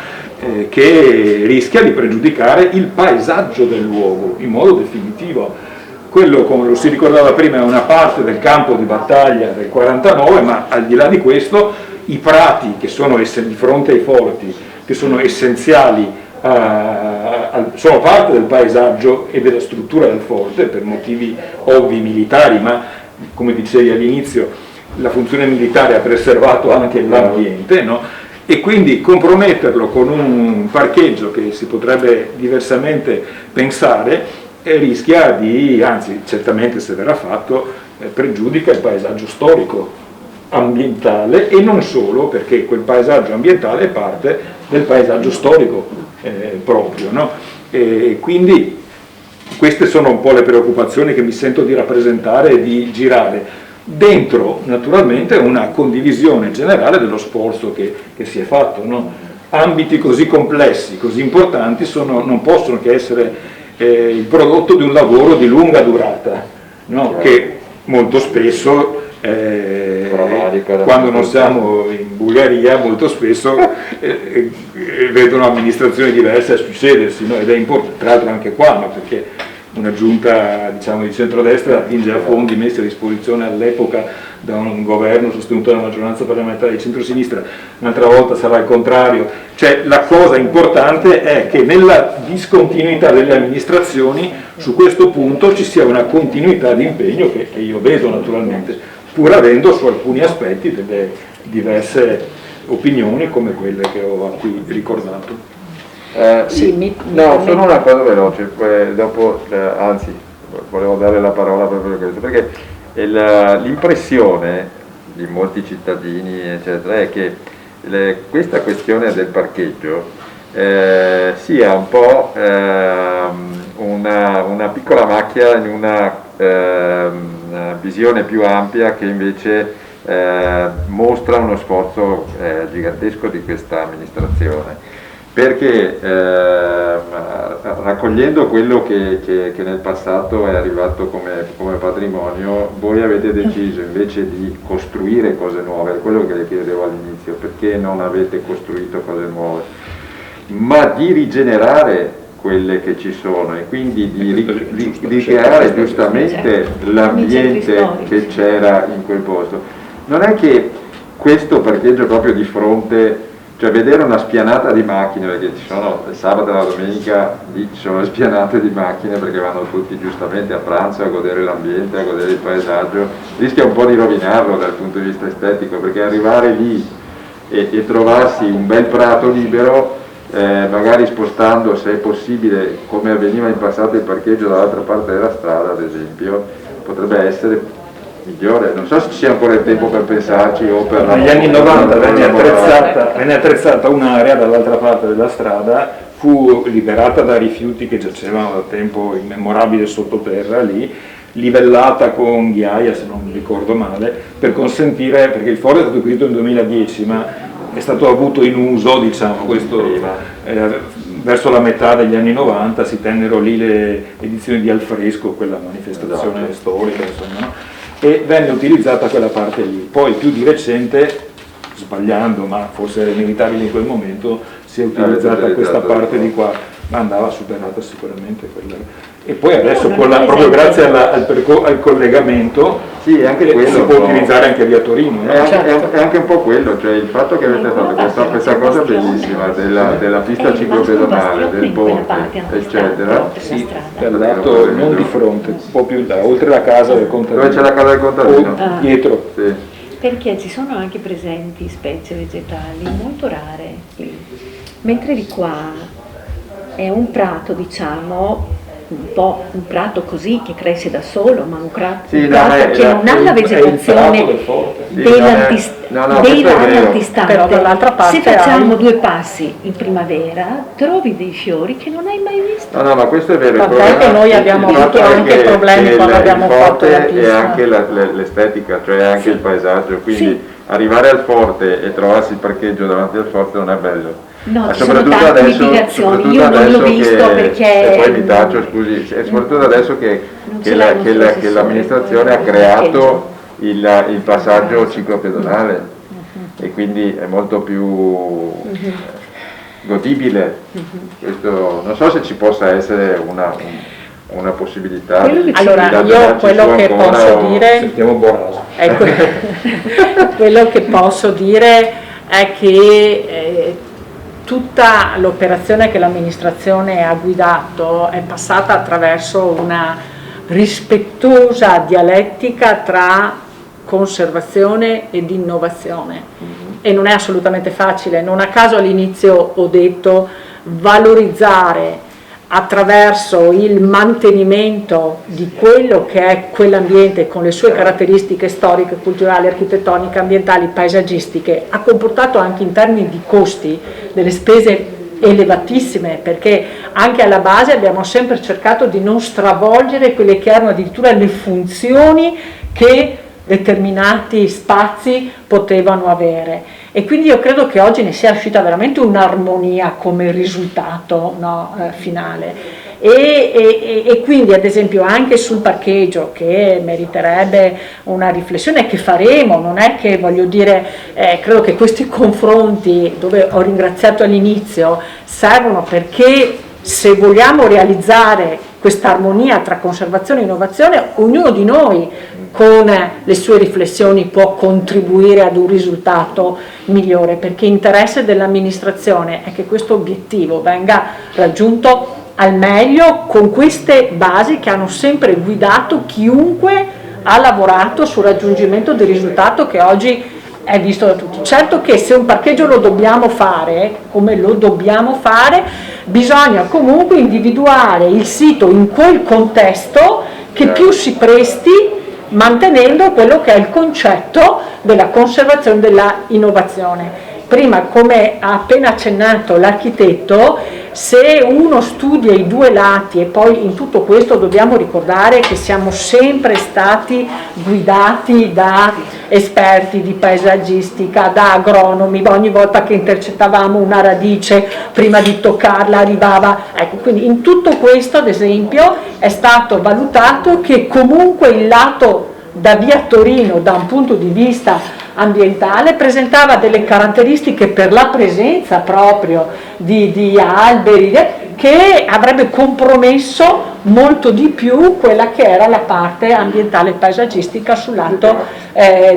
Che rischia di pregiudicare il paesaggio del luogo in modo definitivo. Quello, come lo si ricordava prima, è una parte del campo di battaglia del 49, ma al di là di questo i prati che sono di fronte ai forti, che sono essenziali, sono parte del paesaggio e della struttura del forte per motivi ovvi militari, ma come dicevi all'inizio la funzione militare ha preservato anche l'ambiente, no? E quindi comprometterlo con un parcheggio che si potrebbe diversamente pensare rischia di, anzi certamente se verrà fatto, pregiudica il paesaggio storico ambientale, e non solo, perché quel paesaggio ambientale è parte del paesaggio storico proprio, no? E quindi queste sono un po' le preoccupazioni che mi sento di rappresentare e di girare dentro naturalmente una condivisione generale dello sforzo che si è fatto, no? Ambiti così complessi, così importanti non possono che essere il prodotto di un lavoro di lunga durata, no? Che molto spesso quando non siamo in Bulgaria molto spesso vedono amministrazioni diverse a succedersi, no? Ed è importante, tra l'altro anche qua, no? Perché una giunta, diciamo, di centrodestra attinge a fondi messi a disposizione all'epoca da un governo sostenuto dalla maggioranza parlamentare di centrosinistra, un'altra volta sarà il contrario. Cioè, la cosa importante è che nella discontinuità delle amministrazioni su questo punto ci sia una continuità di impegno che io vedo naturalmente, pur avendo su alcuni aspetti delle diverse opinioni come quelle che ho qui ricordato. Solo una cosa veloce, anzi volevo dare la parola proprio per questo, perché l'impressione di molti cittadini eccetera è che questa questione del parcheggio sia un po' una piccola macchia in una visione più ampia che invece mostra uno sforzo gigantesco di questa amministrazione. Perché raccogliendo quello che nel passato è arrivato come patrimonio, voi avete deciso invece di costruire cose nuove, è quello che le chiedevo all'inizio, perché non avete costruito cose nuove, ma di rigenerare quelle che ci sono e quindi di ricreare giustamente l'ambiente che c'era in quel posto. Non è che questo parcheggio proprio di fronte cioè vedere una spianata di macchine, perché ci sono il sabato e la domenica lì ci sono le spianate di macchine perché vanno tutti giustamente a pranzo a godere l'ambiente, a godere il paesaggio, rischia un po' di rovinarlo dal punto di vista estetico, perché arrivare lì e trovarsi un bel prato libero, magari spostando, se è possibile, come avveniva in passato, il parcheggio dall'altra parte della strada, ad esempio, potrebbe essere migliore. Non so se ci sia ancora il tempo per pensarci o per... Negli anni 90 venne attrezzata un'area dall'altra parte della strada, fu liberata da rifiuti che giacevano da tempo immemorabile sottoterra lì, livellata con ghiaia, se non mi ricordo male, per consentire, perché il foro è stato acquisito nel 2010, ma è stato avuto in uso, diciamo, questo, verso la metà degli anni 90 si tennero lì le edizioni di Alfresco, quella manifestazione storica, insomma, no? E venne utilizzata quella parte lì. Poi più di recente, sbagliando, ma forse era inevitabile in quel momento, si è utilizzata questa parte di qua, ma andava superata sicuramente quella. E poi adesso proprio grazie al collegamento sì, anche quello si può utilizzare anche via Torino. È anche un po' quello, cioè il fatto che avete fatto questa cosa bellissima della pista ciclopedonale, del ponte, eccetera. Sì, dal lato non di fronte, un po' più là, oltre la casa del contadino. Dove c'è la casa del contadino? Dietro. Sì. Perché ci sono anche presenti specie vegetali molto rare, mentre di qua è un prato, diciamo, un prato così che cresce da solo, ma un prato che non ha la vegetazione dell'antistante. Però dall'altra parte, se facciamo 2 passi in primavera, trovi dei fiori che non hai mai visto. No, ma questo è vero. Tant'è che noi abbiamo avuto anche problemi quando abbiamo fatto la pista. E anche l'estetica, cioè anche il paesaggio, quindi arrivare al forte e trovarsi il parcheggio davanti al forte non è bello. No, ci sono tante mitigazioni, io non l'ho visto perché... E poi mi taccio, scusi, soprattutto adesso che l'amministrazione ha creato il passaggio ciclopedonale e quindi è molto più godibile. Questo, non so se ci possa essere una possibilità. Allora, io quello che posso dire... Sentiamo Boraso. Ecco, quello che posso dire è che... tutta l'operazione che l'amministrazione ha guidato è passata attraverso una rispettosa dialettica tra conservazione ed innovazione e non è assolutamente facile. Non a caso all'inizio ho detto valorizzare attraverso il mantenimento di quello che è quell'ambiente con le sue caratteristiche storiche, culturali, architettoniche, ambientali, paesaggistiche, ha comportato anche in termini di costi delle spese elevatissime, perché anche alla base abbiamo sempre cercato di non stravolgere quelle che erano addirittura le funzioni che determinati spazi potevano avere. E quindi io credo che oggi ne sia uscita veramente un'armonia come risultato, no, finale. E quindi ad esempio anche sul parcheggio, che meriterebbe una riflessione che faremo, non è che voglio dire, credo che questi confronti, dove ho ringraziato all'inizio, servono perché se vogliamo realizzare questa armonia tra conservazione e innovazione, ognuno di noi con le sue riflessioni può contribuire ad un risultato migliore, perché interesse dell'amministrazione è che questo obiettivo venga raggiunto al meglio con queste basi che hanno sempre guidato chiunque ha lavorato sul raggiungimento del risultato che oggi è visto da tutti. Certo che se un parcheggio lo dobbiamo fare, come lo dobbiamo fare, bisogna comunque individuare il sito in quel contesto che più si presti, mantenendo quello che è il concetto della conservazione e della innovazione. Prima, come ha appena accennato l'architetto, se uno studia i 2 lati, e poi in tutto questo dobbiamo ricordare che siamo sempre stati guidati da esperti di paesaggistica, da agronomi, ogni volta che intercettavamo una radice prima di toccarla arrivava, ecco, quindi in tutto questo ad esempio è stato valutato che comunque il lato da via Torino da un punto di vista ambientale presentava delle caratteristiche per la presenza proprio di alberi che avrebbe compromesso molto di più quella che era la parte ambientale e paesaggistica sul lato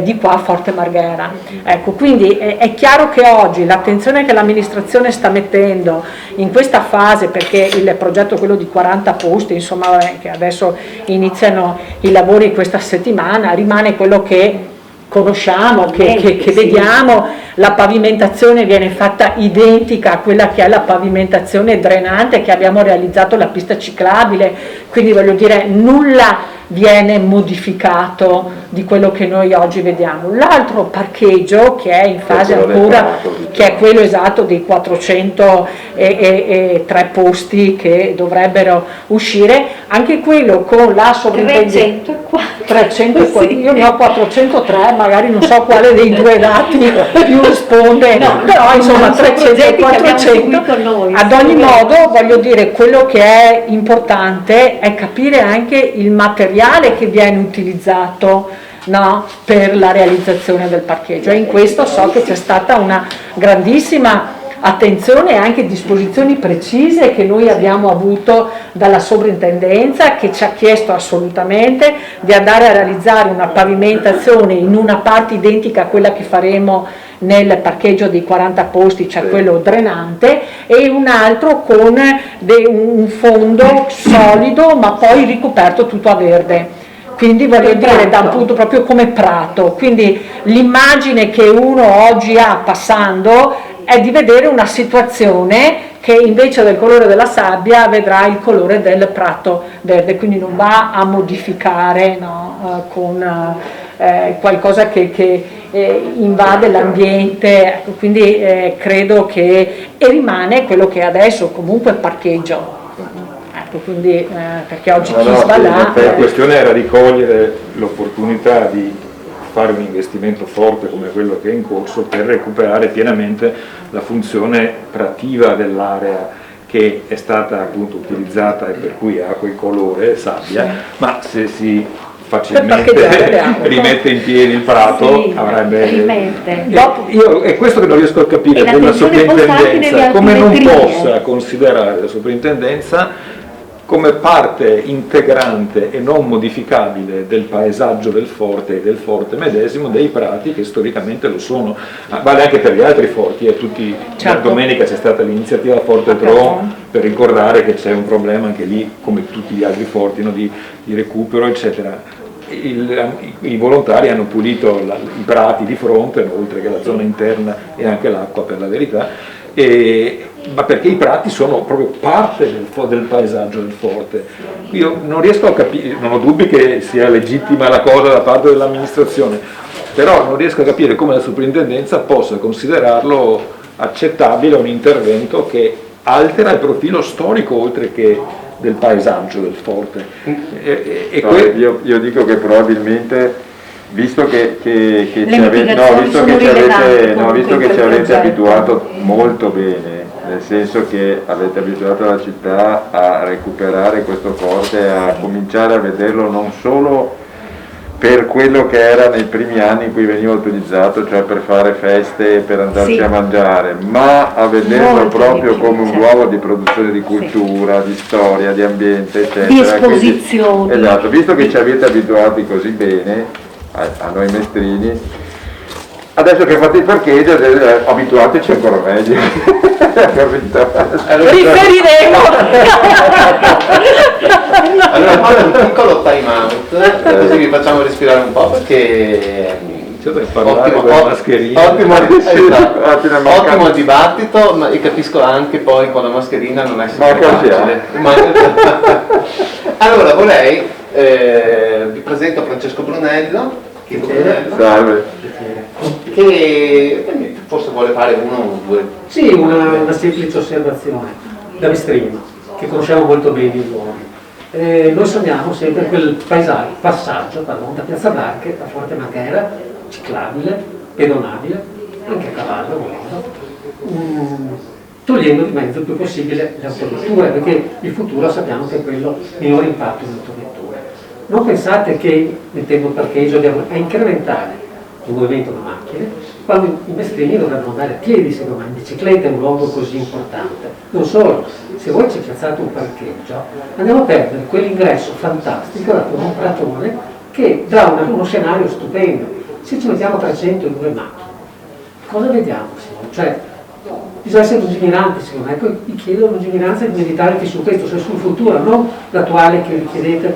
di qua Forte Marghera. Ecco, quindi è chiaro che oggi l'attenzione che l'amministrazione sta mettendo in questa fase, perché il progetto, quello di 40 posti, insomma, che adesso iniziano i lavori questa settimana, rimane quello che conosciamo, che vediamo. La pavimentazione viene fatta identica a quella che è la pavimentazione drenante che abbiamo realizzato, la pista ciclabile, quindi voglio dire nulla viene modificato di quello che noi oggi vediamo. L'altro parcheggio che è in fase ancora, che è quello esatto dei 403 posti che dovrebbero uscire, anche quello con la sovrintendenza 304, io ne ho 403, magari non so quale dei due dati più risponde, però insomma 300, 400. Ad ogni modo voglio dire, quello che è importante è capire anche il materiale che viene utilizzato, no, per la realizzazione del parcheggio, e in questo so che c'è stata una grandissima attenzione e anche disposizioni precise che noi abbiamo avuto dalla sovrintendenza, che ci ha chiesto assolutamente di andare a realizzare una pavimentazione in una parte identica a quella che faremo nel parcheggio dei 40 posti, cioè quello drenante, e un altro con un fondo solido ma poi ricoperto tutto a verde. Quindi voglio dire, da un punto proprio come prato, quindi l'immagine che uno oggi ha passando è di vedere una situazione che invece del colore della sabbia vedrà il colore del prato verde, quindi non va a modificare, no, con qualcosa che invade l'ambiente, ecco, quindi credo che rimane quello che è adesso comunque parcheggio. Ecco, quindi perché oggi chi va là... La questione era di cogliere l'opportunità di fare un investimento forte come quello che è in corso per recuperare pienamente la funzione prativa dell'area che è stata appunto utilizzata e per cui ha quel colore sabbia, ma se si facilmente rimette in piedi il prato, avrebbe... Io è questo che non riesco a capire della soprintendenza, come non possa considerare la soprintendenza come parte integrante e non modificabile del paesaggio del forte e del forte medesimo, dei prati che storicamente lo sono. Vale anche per gli altri forti, tutti, certo. Domenica c'è stata l'iniziativa Forte Tron per ricordare che c'è un problema anche lì, come tutti gli altri forti, no, di recupero, eccetera. I volontari hanno pulito i prati di fronte, oltre che la zona interna e anche l'acqua, per la verità, ma perché i prati sono proprio parte del paesaggio del forte. Io non riesco a capire, non ho dubbi che sia legittima la cosa da parte dell'amministrazione, però non riesco a capire come la soprintendenza possa considerarlo accettabile un intervento che altera il profilo storico oltre che del paesaggio del forte. Io dico che probabilmente, visto che ci avete abituato molto bene, nel senso che avete abituato la città a recuperare questo forte e a cominciare a vederlo non solo per quello che era nei primi anni in cui veniva utilizzato, cioè per fare feste e per andarci a mangiare, ma a vederlo proprio come un luogo di produzione di cultura, di storia, di ambiente, eccetera. Di esposizioni. Esatto, visto che ci avete abituati così bene, a noi mestrini, adesso che fate il parcheggio abituateci ancora meglio. Riferiremo. Allora faccio un piccolo time out, così vi facciamo respirare un po', perché ottimo dibattito, ma io capisco anche poi con la mascherina non è sempre facile. Allora vorrei, vi presento Francesco Brunello, che forse vuole fare uno o due. Sì, una semplice osservazione da mestrino, che conosciamo molto bene i luoghi. Noi sogniamo sempre quel passaggio da Piazza d'Arche a Forte Marghera, ciclabile, pedonabile, anche a cavallo volendo, togliendo di mezzo il più possibile le autovetture, perché il futuro sappiamo che è quello minore impatto delle autovetture. Non pensate che, mettendo il parcheggio, a incrementare in movimento le macchine, quando i mestrini dovrebbero andare a piedi, secondo me, in bicicletta è un luogo così importante. Non solo, se voi ci piazzate un parcheggio, andiamo a perdere quell'ingresso fantastico dato da un pratone che dà uno scenario stupendo. Se ci mettiamo 302 macchine, cosa vediamo? Cioè, bisogna essere lungimiranti, secondo me. Ecco, vi chiedo lungimiranza di meditare più su questo, cioè sul futuro, non l'attuale che richiedete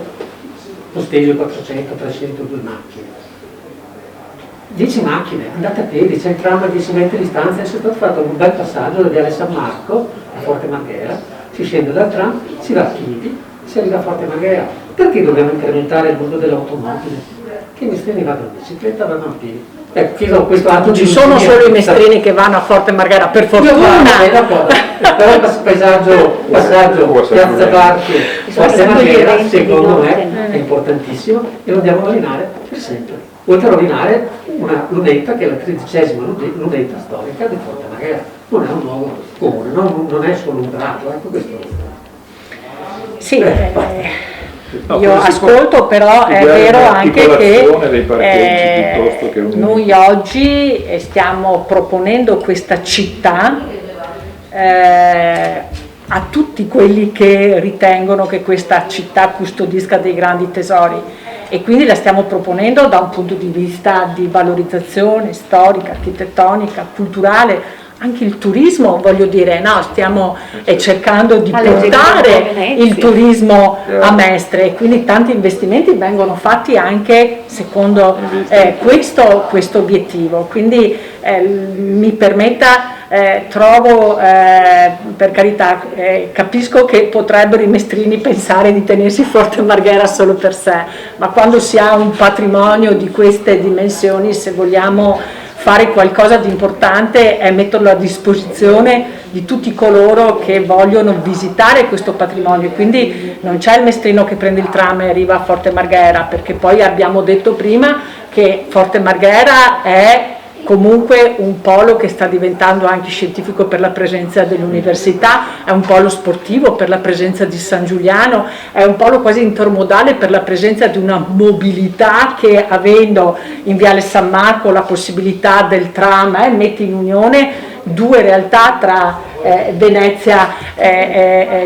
posteggio 400, 302 macchine. 10 macchine, andate a piedi, c'è il tram a 10 metri di distanza, adesso è stato fatto un bel passaggio da Viale San Marco a Forte Marghera, si scende dal tram, si va a piedi, si arriva a Forte Marghera. Perché dobbiamo incrementare il mondo dell'automobile? Che i mestrini vanno in bicicletta, vanno a piedi. Chiedo questo atto ci sono solo i mestrini che vanno a Forte Marghera, per fortuna. Però il passaggio Piazza Barchi, Forte Marghera, secondo me è importantissimo e lo dobbiamo rovinare per sempre. Oltre a rovinare una lunetta che è la 13ª lunetta storica di Forte Marghera. Non è un luogo comune, non è solo un prato, ecco questo. Sì, io ascolto, però è vero anche che noi oggi stiamo proponendo questa città a tutti quelli che ritengono che questa città custodisca dei grandi tesori, e quindi la stiamo proponendo da un punto di vista di valorizzazione storica, architettonica, culturale. Anche il turismo, voglio dire, no, stiamo cercando di portare il turismo a Mestre, e quindi tanti investimenti vengono fatti anche secondo questo obiettivo. Quindi mi permetta, trovo, per carità, capisco che potrebbero i mestrini pensare di tenersi Forte Marghera solo per sé, ma quando si ha un patrimonio di queste dimensioni, se vogliamo fare qualcosa di importante è metterlo a disposizione di tutti coloro che vogliono visitare questo patrimonio. Quindi non c'è il mestrino che prende il tram e arriva a Forte Marghera, perché poi abbiamo detto prima che Forte Marghera è comunque un polo che sta diventando anche scientifico per la presenza dell'università, è un polo sportivo per la presenza di San Giuliano, è un polo quasi intermodale per la presenza di una mobilità che, avendo in Viale San Marco la possibilità del tram, mette in unione due realtà tra Venezia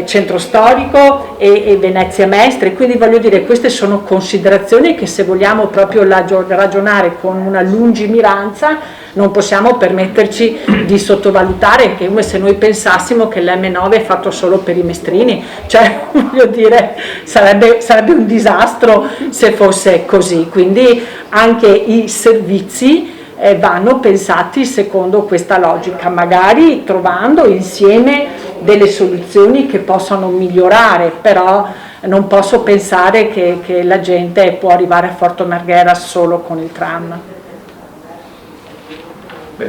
centro storico e Venezia Mestre. Quindi voglio dire, queste sono considerazioni che, se vogliamo proprio ragionare con una lungimiranza, non possiamo permetterci di sottovalutare, che come se noi pensassimo che l'M9 è fatto solo per i mestrini, cioè voglio dire, sarebbe un disastro se fosse così. Quindi anche i servizi vanno pensati secondo questa logica, magari trovando insieme delle soluzioni che possano migliorare, però non posso pensare che la gente può arrivare a Forte Marghera solo con il tram.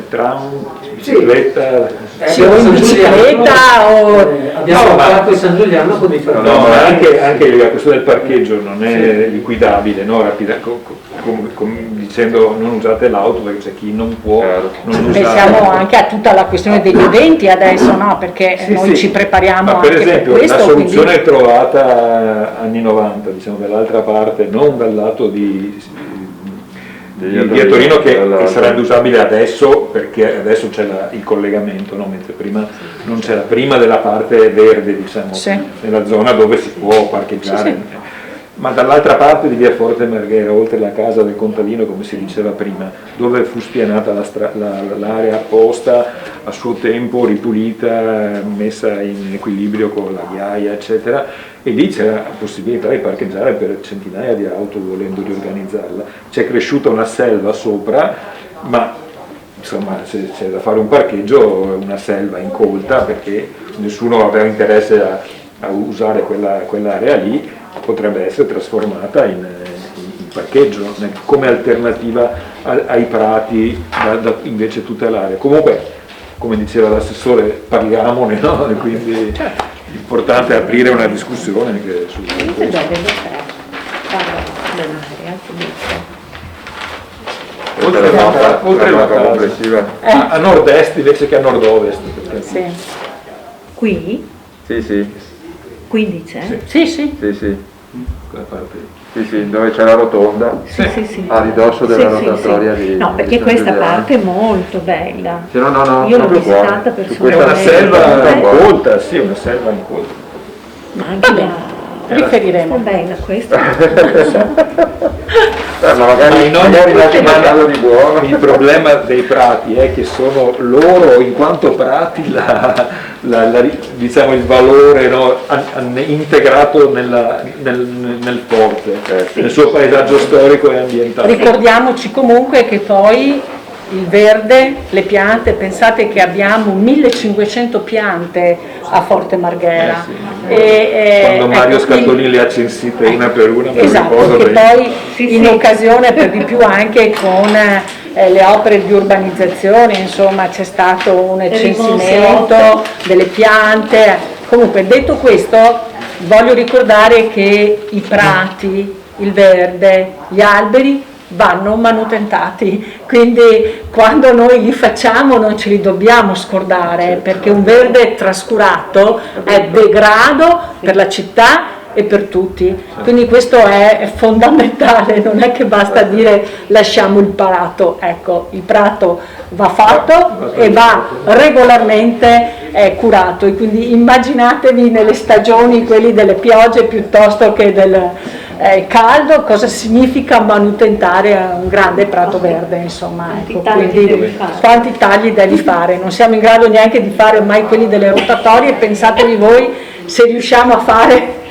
Tram, bicicletta, o in bicicletta abbiamo fatto il San Giuliano con i fermati. No, ma anche la questione del parcheggio non è liquidabile, no? Dicendo non usate l'auto, perché c'è chi non può non usare. Pensiamo anche a tutta la questione degli eventi adesso, no? Perché noi ci prepariamo ma per anche esempio, per questo. La soluzione trovata anni 90, diciamo dall'altra parte, non dal lato di Torino, che sarebbe usabile adesso, perché adesso c'è il collegamento, no? Mentre prima non c'era, prima della parte verde, diciamo, nella zona dove si può parcheggiare. Ma dall'altra parte di via Forte Marghera, oltre la casa del contadino, come si diceva prima, dove fu spianata l'area apposta, a suo tempo ripulita, messa in equilibrio con la ghiaia, eccetera, e lì c'era la possibilità di parcheggiare per centinaia di auto, volendo riorganizzarla. C'è cresciuta una selva sopra, ma insomma, se c'è da fare un parcheggio, una selva incolta, perché nessuno aveva interesse a usare quell'area lì, potrebbe essere trasformata in parcheggio come alternativa ai prati da invece tutelare. Comunque, come diceva l'assessore, parliamone, no? E quindi l'importante è aprire una discussione anche su questo. Oltre la complessiva a nord-est invece che a nord-ovest. Qui? Sì. Qui dice? Sì. Quella parte. Sì, dove c'è la rotonda, Sì. a ridosso della Sì, rotatoria sì. di No, perché di San questa Giuliano. parte è molto bella. Sì, no, Io l'ho proprio qua. visitata Su È una personalmente. selva incolta, sì, una selva incolta. Ma anche la... Riferiremo. È bella questa. Ma magari lasci qualcosa di buono. Il problema dei prati è che sono loro, in quanto prati, diciamo, il valore, no, integrato nel forte, nel suo paesaggio storico e ambientale. Ricordiamoci comunque che poi il verde, le piante, pensate che abbiamo 1500 piante a Forte Marghera. Quando Mario ecco, Scattolini le ha censite una per una, me lo esatto, ricordo che bene. poi in occasione per di più anche con le opere di urbanizzazione, insomma c'è stato un censimento delle piante. Comunque, detto questo, voglio ricordare che i prati, il verde, gli alberi vanno manutentati, quindi quando noi li facciamo non ce li dobbiamo scordare, perché un verde trascurato è degrado per la città e per tutti, quindi questo è fondamentale, non è che basta dire lasciamo il prato, ecco, il prato va fatto e va regolarmente curato, e quindi immaginatevi nelle stagioni quelli delle piogge piuttosto che del caldo, cosa significa manutentare un grande prato verde, insomma, ecco, quindi quanti tagli devi fare, non siamo in grado neanche di fare ormai quelli delle rotatorie, pensatevi voi se riusciamo a fare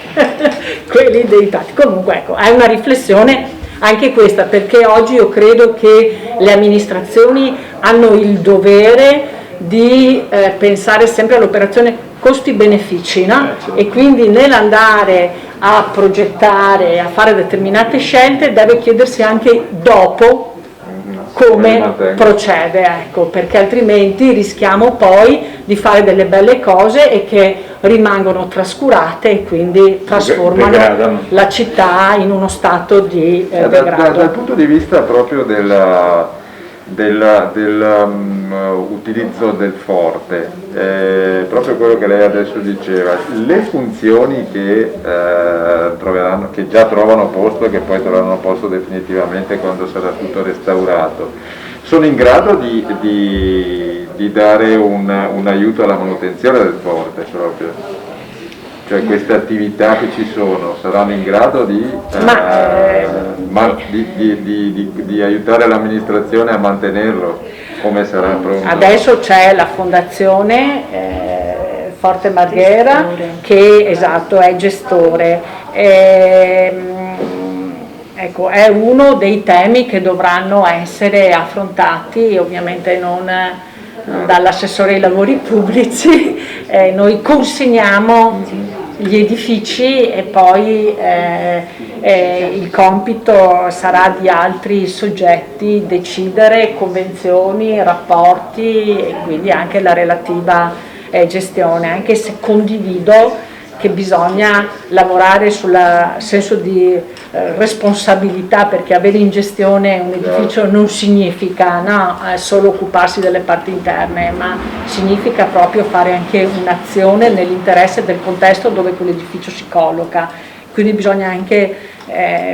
quelli dei prati. Comunque ecco, è una riflessione anche questa, perché oggi io credo che le amministrazioni hanno il dovere di pensare sempre all'operazione costi-benefici, no? E quindi nell'andare a progettare, a fare determinate scelte, deve chiedersi anche dopo come procede, ecco, perché altrimenti rischiamo poi di fare delle belle cose e che rimangono trascurate e quindi trasformano la città in uno stato di degrado. Dal punto di vista proprio dell'utilizzo del forte, proprio quello che lei adesso diceva, le funzioni che già trovano posto e che poi troveranno posto definitivamente quando sarà tutto restaurato, sono in grado di dare un aiuto alla manutenzione del forte proprio? Cioè queste attività che ci sono saranno in grado di aiutare l'amministrazione a mantenerlo come sarà pronto? Adesso c'è la fondazione Forte Marghera che esatto, è gestore. Ecco, è uno dei temi che dovranno essere affrontati, ovviamente non dall'assessore ai lavori pubblici, noi consegniamo gli edifici e poi il compito sarà di altri soggetti decidere convenzioni, rapporti e quindi anche la relativa gestione, anche se condivido che bisogna lavorare sul senso di responsabilità, perché avere in gestione un edificio non significa solo occuparsi delle parti interne, ma significa proprio fare anche un'azione nell'interesse del contesto dove quell'edificio si colloca, quindi bisogna anche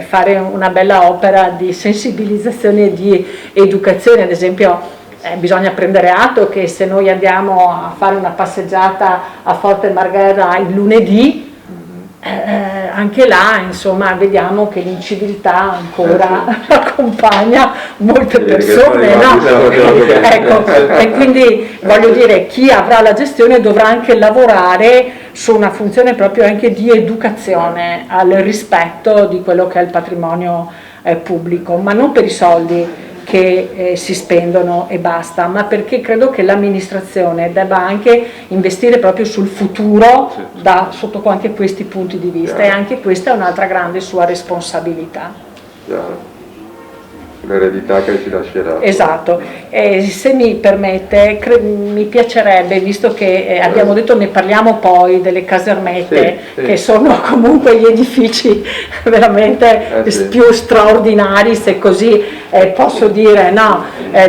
fare una bella opera di sensibilizzazione e di educazione. Ad esempio bisogna prendere atto che se noi andiamo a fare una passeggiata a Forte Marghera il lunedì, anche là insomma vediamo che l'inciviltà ancora accompagna molte persone, no? Ecco, e quindi voglio dire, chi avrà la gestione dovrà anche lavorare su una funzione proprio anche di educazione al rispetto di quello che è il patrimonio pubblico, ma non per i soldi che si spendono e basta, ma perché credo che l'amministrazione debba anche investire proprio sul futuro sotto anche questi punti di vista, e anche questa è un'altra grande sua responsabilità. L'eredità che ci lascerà. Esatto, se mi permette mi piacerebbe, visto che abbiamo detto ne parliamo poi delle casermette, che sono comunque gli edifici veramente più straordinari, se così posso dire,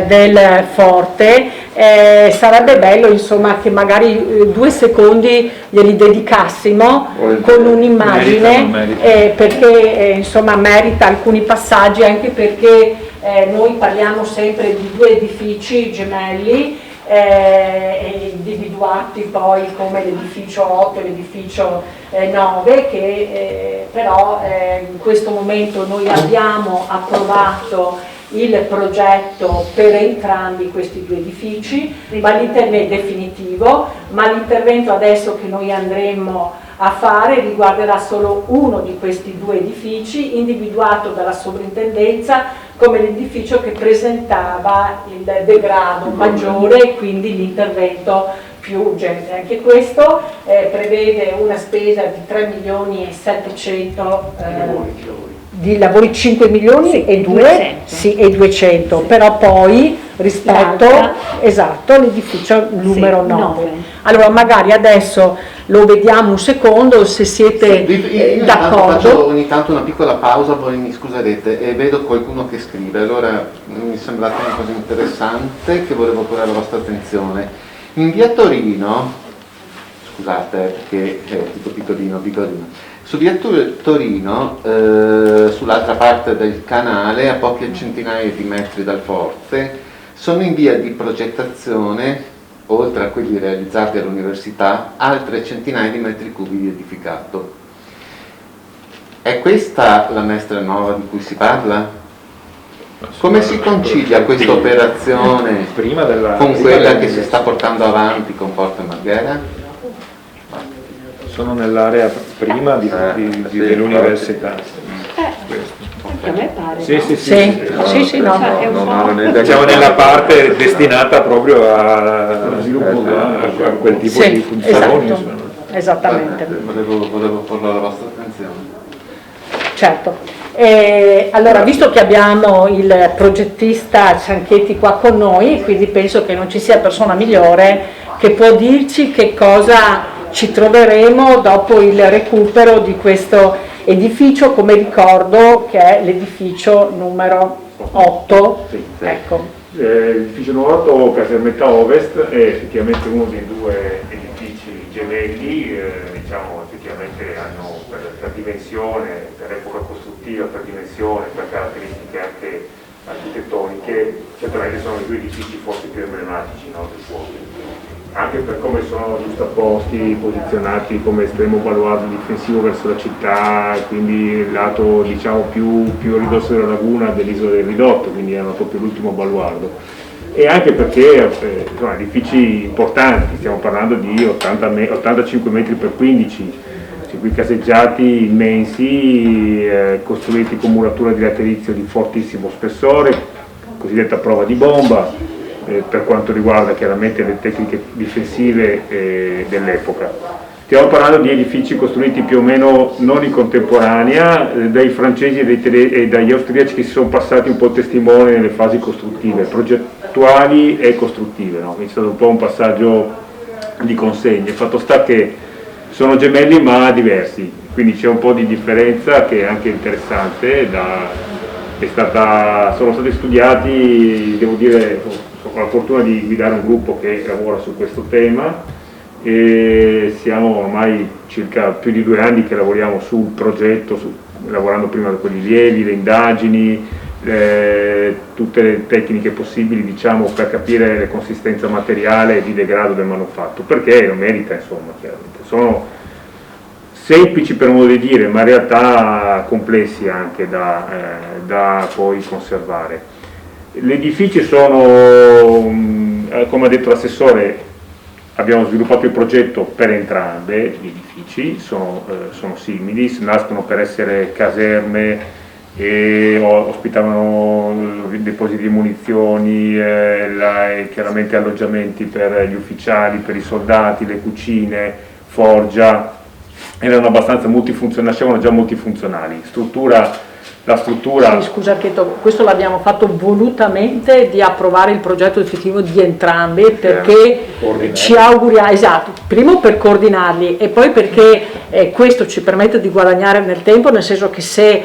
del forte, sarebbe bello insomma che magari 2 secondi glieli dedicassimo con un'immagine, perché insomma merita alcuni passaggi, anche perché noi parliamo sempre di 2 edifici gemelli, individuati poi come l'edificio 8 e l'edificio 9, che però in questo momento noi abbiamo approvato il progetto per entrambi questi 2 edifici, ma l'intervento è definitivo, ma l'intervento adesso che noi andremo a fare riguarderà solo uno di questi 2 edifici, individuato dalla sovrintendenza come l'edificio che presentava il degrado maggiore, quindi l'intervento più urgente. Anche questo prevede una spesa di 3.700.000 di lavori, 5 milioni e 200, però poi rispetto all'edificio numero 9. Allora magari adesso lo vediamo un secondo, se siete d'accordo. Faccio ogni tanto una piccola pausa, voi mi scuserete, e vedo qualcuno che scrive, allora mi è sembrata una cosa interessante che volevo porre alla vostra attenzione. In via Torino, scusate perché è tutto piccolino, su via Torino, sull'altra parte del canale, a poche centinaia di metri dal forte, sono in via di progettazione, oltre a quelli realizzati all'università, altre centinaia di metri cubi di edificato. È questa la Mestre Nuova di cui si parla? Come si concilia questa operazione con quella che si sta portando avanti con Porta Marghera? Sono nell'area prima dell'università. Anche a me pare. Sì, Siamo nella parte destinata proprio a quel tipo di funzioni. Esatto, esattamente. Volevo porlo alla vostra attenzione. Certo. Allora, visto che abbiamo il progettista Cianchetti qua con noi, quindi penso che non ci sia persona migliore che può dirci che cosa ci troveremo dopo il recupero di questo edificio, come ricordo che è l'edificio numero 8. Sì. Ecco. L'edificio numero 8, Casermetta Ovest, è effettivamente uno dei 2 edifici gemelli, diciamo effettivamente hanno per dimensione, per epoca costruttiva, per dimensione, per caratteristiche anche architettoniche, certamente sono i 2 edifici forse più emblematici, no, del fuoco. Anche per come sono giustapposti, posizionati come estremo baluardo difensivo verso la città, quindi il lato diciamo più a ridosso della laguna dell'isola del Ridotto, quindi hanno proprio l'ultimo baluardo. E anche perché sono edifici importanti, stiamo parlando di 85 metri per 15, circuiti caseggiati immensi, costruiti con muratura di laterizio di fortissimo spessore, cosiddetta prova di bomba, per quanto riguarda chiaramente le tecniche difensive dell'epoca. Stiamo parlando di edifici costruiti più o meno non in contemporanea, dai francesi e dagli austriaci che si sono passati un po' testimone nelle fasi costruttive, progettuali e costruttive, no? Quindi è stato un po' un passaggio di consegne. Fatto sta che sono gemelli ma diversi, quindi c'è un po' di differenza che è anche interessante. Sono stati studiati, devo dire, ho la fortuna di guidare un gruppo che lavora su questo tema e siamo ormai circa più di 2 anni che lavoriamo sul progetto, lavorando prima con i rilievi, le indagini, tutte le tecniche possibili, diciamo, per capire la consistenza materiale e di degrado del manufatto, perché lo merita, insomma, chiaramente. Sono semplici per modo di dire, ma in realtà complessi anche da poi conservare. Gli edifici sono, come ha detto l'assessore, abbiamo sviluppato il progetto per entrambi gli edifici, sono simili, nascono per essere caserme e ospitavano depositi di munizioni, chiaramente alloggiamenti per gli ufficiali, per i soldati, le cucine, forgia, erano abbastanza multifunzionali, nascevano già multifunzionali. La struttura... Sì, scusa Cheto, questo l'abbiamo fatto volutamente di approvare il progetto effettivo di entrambi, perché ci auguriamo, esatto, primo per coordinarli e poi perché questo ci permette di guadagnare nel tempo, nel senso che se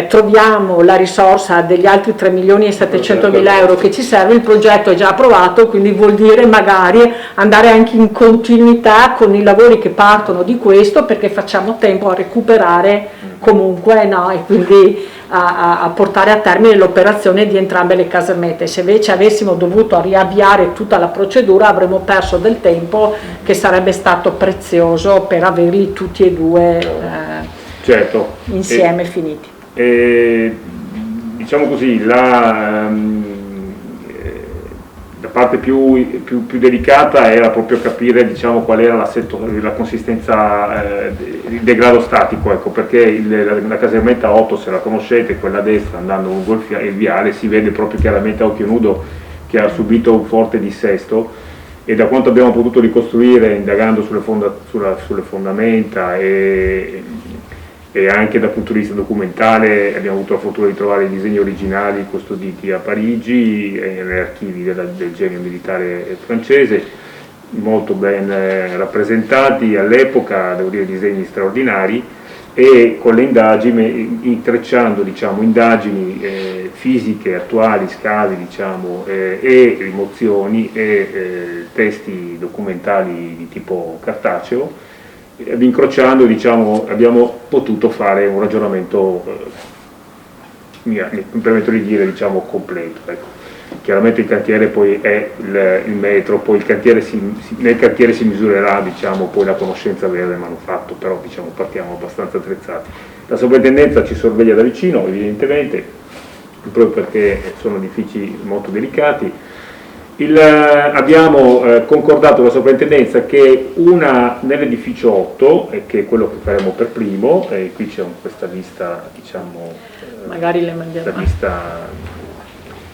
troviamo la risorsa degli altri 3.700.000 euro che ci serve, il progetto è già approvato, quindi vuol dire magari andare anche in continuità con i lavori che partono di questo, perché facciamo tempo a recuperare comunque, no? E quindi a portare a termine l'operazione di entrambe le casermette. Se invece avessimo dovuto riavviare tutta la procedura avremmo perso del tempo che sarebbe stato prezioso per averli tutti e due certo. insieme finiti. Diciamo così, la parte più delicata era proprio capire, diciamo, qual era la consistenza il degrado statico, ecco, perché la casermetta 8, se la conoscete, quella a destra andando lungo il viale, si vede proprio chiaramente a occhio nudo che ha subito un forte dissesto, e da quanto abbiamo potuto ricostruire indagando sulle fondamenta e anche dal punto di vista documentale, abbiamo avuto la fortuna di trovare i disegni originali custoditi a Parigi e negli archivi del genio militare francese, molto ben rappresentati all'epoca, devo dire disegni straordinari, e con le indagini, intrecciando, diciamo, indagini fisiche attuali, scavi, diciamo, e rimozioni e testi documentali di tipo cartaceo, ed incrociando, diciamo, abbiamo potuto fare un ragionamento, mi permetto di dire, diciamo, completo. Ecco. Chiaramente il cantiere poi è il metro, poi nel cantiere si misurerà, diciamo, poi la conoscenza vera del manufatto, però, diciamo, partiamo abbastanza attrezzati. La sovrintendenza ci sorveglia da vicino, evidentemente, proprio perché sono edifici molto delicati. Abbiamo concordato con la sovrintendenza che nell'edificio 8, che è quello che faremo per primo, e qui c'è questa lista, diciamo, magari le mandiamo. la lista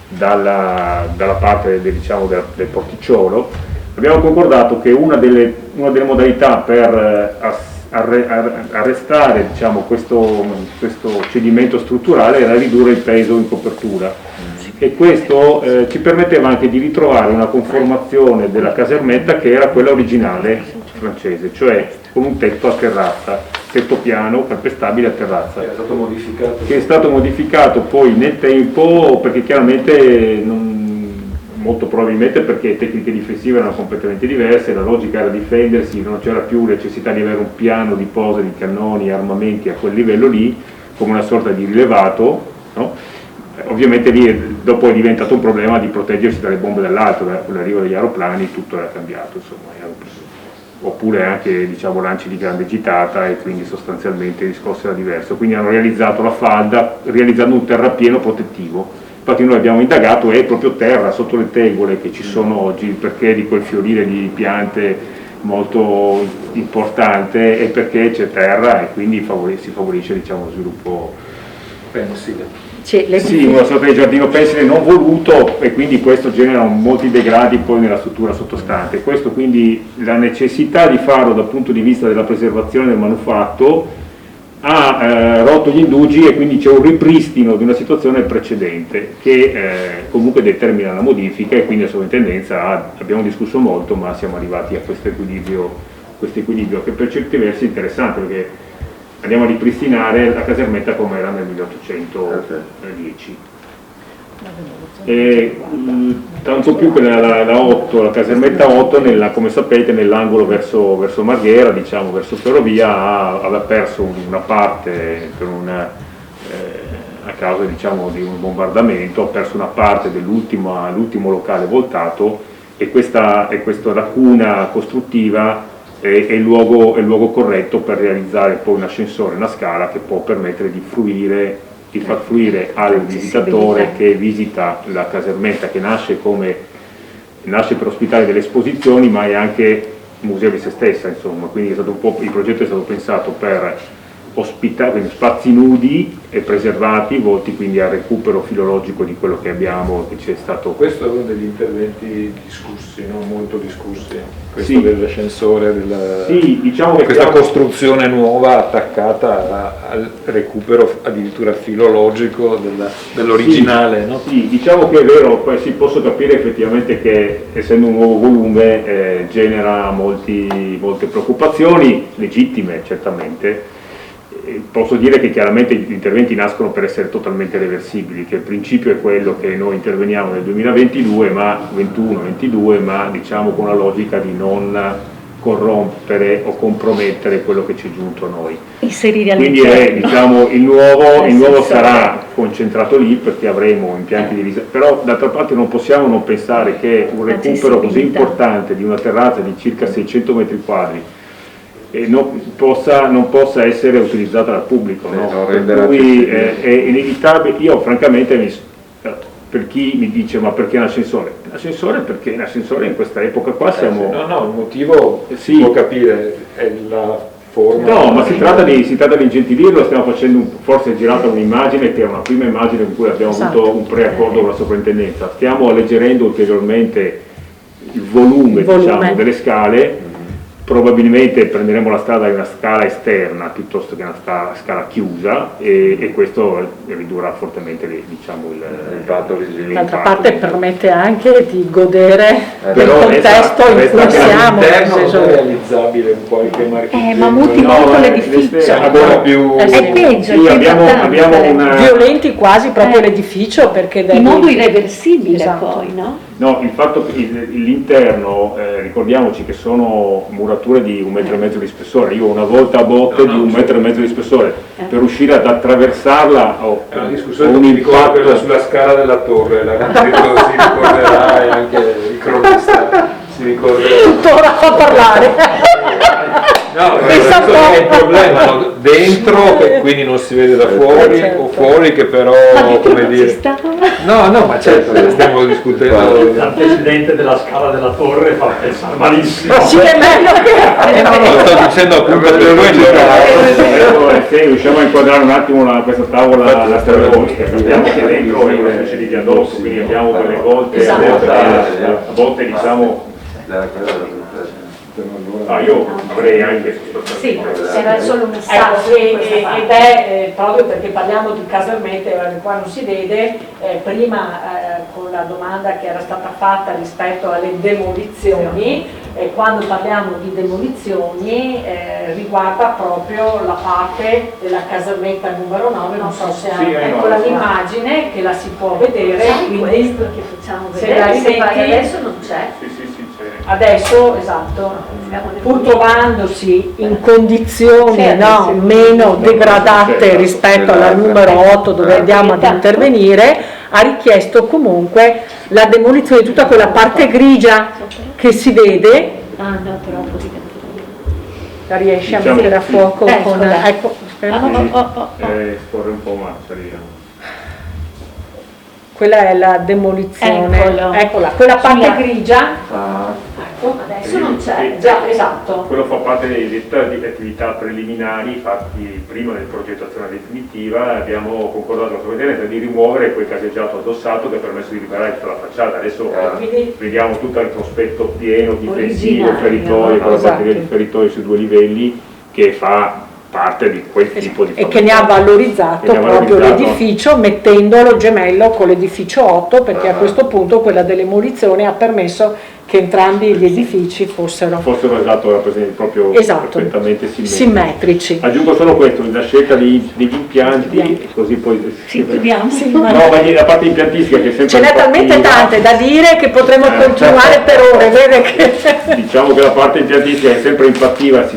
dalla parte diciamo, del porticciolo, abbiamo concordato che una delle modalità per arrestare, diciamo, questo cedimento strutturale era ridurre il peso in copertura. E questo ci permetteva anche di ritrovare una conformazione della casermetta che era quella originale francese, cioè con un tetto a terrazza, tetto piano, calpestabile a terrazza. Che è stato modificato poi nel tempo, perché chiaramente, molto probabilmente perché tecniche difensive erano completamente diverse, la logica era difendersi, non c'era più necessità di avere un piano di posa di cannoni, armamenti a quel livello lì, come una sorta di rilevato, no? Ovviamente lì dopo è diventato un problema di proteggersi dalle bombe dall'alto, con l'arrivo degli aeroplani tutto era cambiato, insomma, oppure anche, diciamo, lanci di grande gittata, e quindi sostanzialmente il discorso era diverso. Quindi hanno realizzato la falda realizzando un terrapieno protettivo. Infatti noi abbiamo indagato, è proprio terra, sotto le tegole che ci sono oggi, perché di quel fiorire di piante molto importante, e perché c'è terra e quindi si favorisce, diciamo, lo sviluppo pensile. Sì, una sorta di giardino pensile non voluto, e quindi questo genera molti degradi poi nella struttura sottostante. Questo quindi, la necessità di farlo dal punto di vista della preservazione del manufatto ha rotto gli indugi, e quindi c'è un ripristino di una situazione precedente che comunque determina la modifica, e quindi la sovrintendenza abbiamo discusso molto, ma siamo arrivati a questo equilibrio che per certi versi è interessante, perché andiamo a ripristinare la casermetta come era nel 1810. Tanto più che la 8, la casermetta 8, come sapete, nell'angolo verso Marghera, diciamo verso Ferrovia, aveva perso una parte a causa, diciamo, di un bombardamento, ha perso una parte dell'ultimo locale voltato, e questa lacuna costruttiva è il luogo corretto per realizzare poi un ascensore, una scala che può permettere di far fruire al visitatore che visita la casermetta, che nasce per ospitare delle esposizioni, ma è anche museo di se stessa, insomma. Quindi il progetto è stato pensato per quindi spazi nudi e preservati, volti quindi al recupero filologico di quello che abbiamo, che c'è stato. Questo è uno degli interventi discussi, no? Molto discussi, questo sì. Dell'ascensore, sì, diciamo che questa costruzione nuova attaccata al recupero addirittura filologico dell'originale. Sì, no? sì, diciamo che è vero, poi si posso capire effettivamente che essendo un nuovo volume genera molte preoccupazioni, legittime certamente. Posso dire che chiaramente gli interventi nascono per essere totalmente reversibili, che il principio è quello che noi interveniamo nel 2022, ma 21-22, ma diciamo con la logica di non corrompere o compromettere quello che ci è giunto a noi. Quindi diciamo, il nuovo sarà concentrato lì perché avremo impianti di risalita, però d'altra parte non possiamo non pensare che un recupero così importante di una terrazza di circa 600 metri quadri non possa essere utilizzata dal pubblico, no? Per cui è inevitabile. Io francamente per chi mi dice ma perché l'ascensore? L'ascensore perché l'ascensore in questa epoca qua siamo... No, il motivo si può capire, è la forma... No, ma si tratta di ingentilirlo, stiamo facendo, forse è girata un'immagine che è una prima immagine con cui abbiamo avuto un preaccordo con la soprintendenza, stiamo alleggerendo ulteriormente il volume. Diciamo, delle scale. Probabilmente prenderemo la strada di una scala esterna piuttosto che una scala chiusa e questo ridurrà fortemente l'impatto visivo. D'altra parte permette anche di godere del contesto in cui siamo. All'interno è realizzabile in qualche marchio. Ma muti molto l'edificio. È più... È peggio, sì, abbiamo una... Violenti quasi proprio l'edificio perché... In modo irreversibile poi, no? No, il fatto che l'interno, ricordiamoci che sono murature di 1,5 metri di spessore, io una volta a botte di 1,5 metri di spessore, per riuscire ad attraversarla ho una discussione un impatto sulla scala della torre, si ricorderà e anche il cronista si ricorderà. Tuttora fa parlare. No, è il problema, no? Dentro che quindi non si vede da fuori o fuori che però, come dire... No, ma certo, stiamo discutendo. Il presidente della scala della torre fa pensare malissimo. Sì, è meglio che... Lo sto dicendo appunto per quello. Se riusciamo a inquadrare un attimo questa tavola la terroristica, sappiamo che dentro è una specie di viadotto, quindi abbiamo quelle volte, a volte diciamo... io avrei anche sì, era solo un messaggio ed è proprio perché parliamo di Casermette, qua non si vede, prima con la domanda che era stata fatta rispetto alle demolizioni, quando parliamo di demolizioni riguarda proprio la parte della Casermetta numero 9, non so se ecco l'immagine che la si può vedere, quindi che facciamo se vedere, la rimetti, adesso non c'è. Adesso, esatto, pur trovandosi in condizioni meno degradate rispetto alla numero 8 dove andiamo ad intervenire, ha richiesto comunque la demolizione di tutta quella parte grigia che si vede. Ah no, però un po' di la riesci a mettere a fuoco con... Ecco, scorre un po' ma salire. Quella è la demolizione, eccola, quella parte grigia, adesso non c'è. Già, esatto. Quello fa parte delle attività preliminari fatti prima della progettazione definitiva. Abbiamo concordato con la sovrintendenza di rimuovere quel caseggiato addossato che ha permesso di liberare tutta la facciata. Adesso vediamo tutto il prospetto pieno, difensivo, feritoio, con la batteria di feritoio su 2 livelli che fa parte di quel tipo di e che ne ha valorizzato proprio l'edificio mettendolo gemello con l'edificio 8 perché a questo punto quella demolizione ha permesso che entrambi gli edifici fossero proprio perfettamente simmetrici. Aggiungo solo questo, la scelta degli impianti e così poi la parte impiantistica che sempre ce n'è talmente tante da dire che potremmo continuare per ore, vede che... Diciamo che la parte impiantistica è sempre impattiva,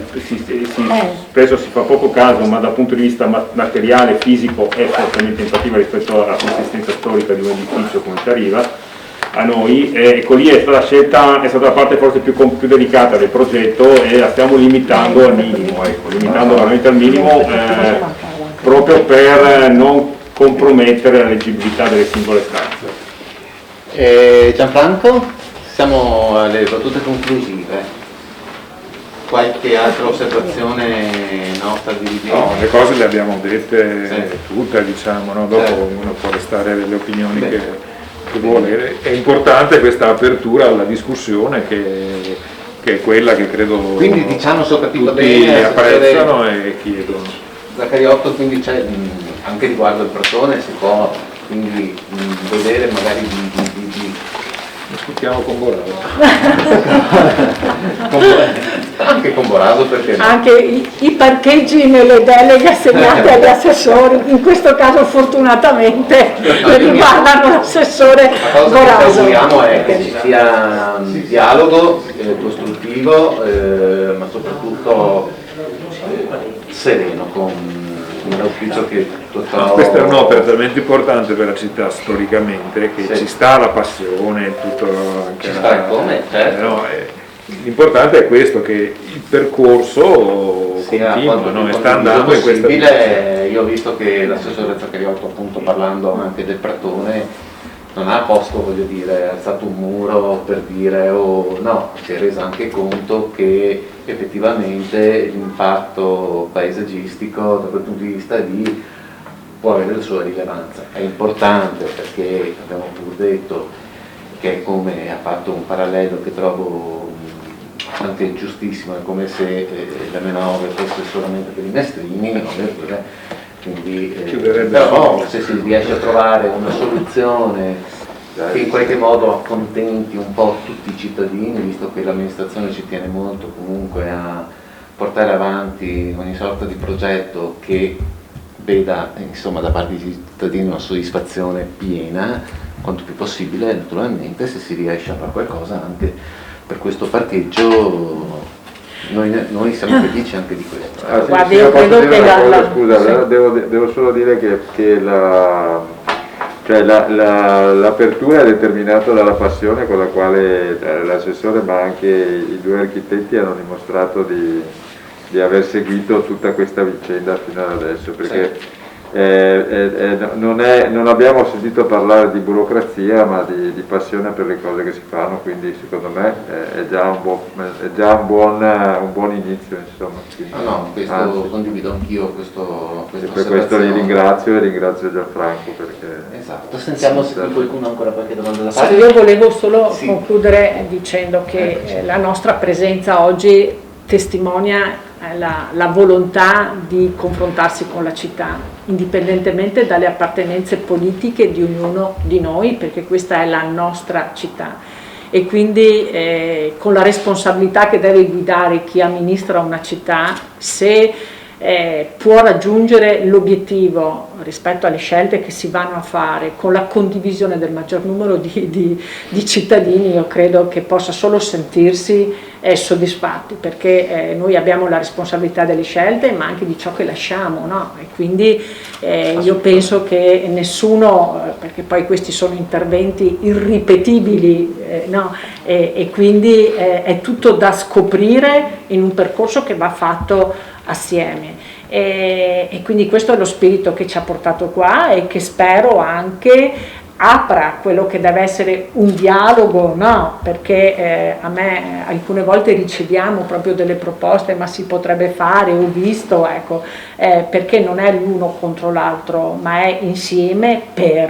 spesso si fa poco caso, ma dal punto di vista materiale, fisico è fortemente impattiva rispetto alla consistenza storica di un edificio come ci arriva a noi, ecco lì è stata la parte forse più delicata del progetto e la stiamo limitando al minimo, limitando veramente al minimo proprio per non compromettere la leggibilità delle singole stanze. Gianfranco, siamo alle battute conclusive. qualche altra osservazione nostra dirigente? No, le cose le abbiamo dette tutte, diciamo, no? Dopo uno può restare delle opinioni che vuole. È importante questa apertura alla discussione che è quella che credo quindi diciamo soprattutto tutti apprezzano e chiedono. Zacariotto, quindi c'è anche riguardo il protone si può quindi vedere magari di Discutiamo con Boraso. anche con Boraso perché no? Anche i parcheggi nelle deleghe assegnate agli assessori, in questo caso fortunatamente riguardano l'assessore La cosa che ci Boraso. auguriamo è che ci sia un dialogo costruttivo, ma soprattutto sereno, con l'auspicio che tutto... Questa è un'opera talmente importante per la città storicamente che ci sta la passione, tutto anche ci sta come, certo. no, l'importante è questo, che il percorso continua, no? E sta andando in questa direzione. Io ho visto che l'assessore Zacariotto, appunto parlando anche del Pratone, non ha posto, voglio dire, alzato un muro per dire no, si è reso anche conto che effettivamente l'impatto paesaggistico da quel punto di vista può avere la sua rilevanza. È importante perché abbiamo pur detto che come ha fatto un parallelo che trovo anche giustissimo, è come se l'M9 fosse solamente per i mestrini, voglio dire. Quindi, però se si riesce a trovare una soluzione che in qualche modo accontenti un po' tutti i cittadini, visto che l'amministrazione ci tiene molto comunque a portare avanti ogni sorta di progetto che veda insomma da parte dei cittadini una soddisfazione piena, quanto più possibile, naturalmente se si riesce a fare qualcosa anche per questo parcheggio. Noi siamo felici anche di questo. Guardi, io credo che scusa, devo solo dire che l'apertura è determinata dalla passione con la quale l'assessore ma anche i due architetti hanno dimostrato di aver seguito tutta questa vicenda fino ad adesso, perché non abbiamo sentito parlare di burocrazia ma di passione per le cose che si fanno, quindi secondo me è già un buon inizio, insomma. Quindi, questo condivido anch'io questo e per questo li ringrazio e ringrazio Gianfranco perché... Esatto, sentiamo se qualcuno ha ancora qualche domanda da fare. Io volevo solo concludere dicendo che la nostra presenza oggi testimonia la volontà di confrontarsi con la città, indipendentemente dalle appartenenze politiche di ognuno di noi, perché questa è la nostra città e quindi con la responsabilità che deve guidare chi amministra una città, se può raggiungere l'obiettivo rispetto alle scelte che si vanno a fare con la condivisione del maggior numero di cittadini, io credo che possa solo sentirsi soddisfatti, perché noi abbiamo la responsabilità delle scelte ma anche di ciò che lasciamo, no? E quindi io penso che nessuno, perché poi questi sono interventi irripetibili, no? E quindi è tutto da scoprire in un percorso che va fatto assieme e quindi questo è lo spirito che ci ha portato qua e che spero anche apra quello che deve essere un dialogo, no? Perché a me alcune volte riceviamo proprio delle proposte, ma si potrebbe fare, ho visto, ecco, perché non è l'uno contro l'altro, ma è insieme per,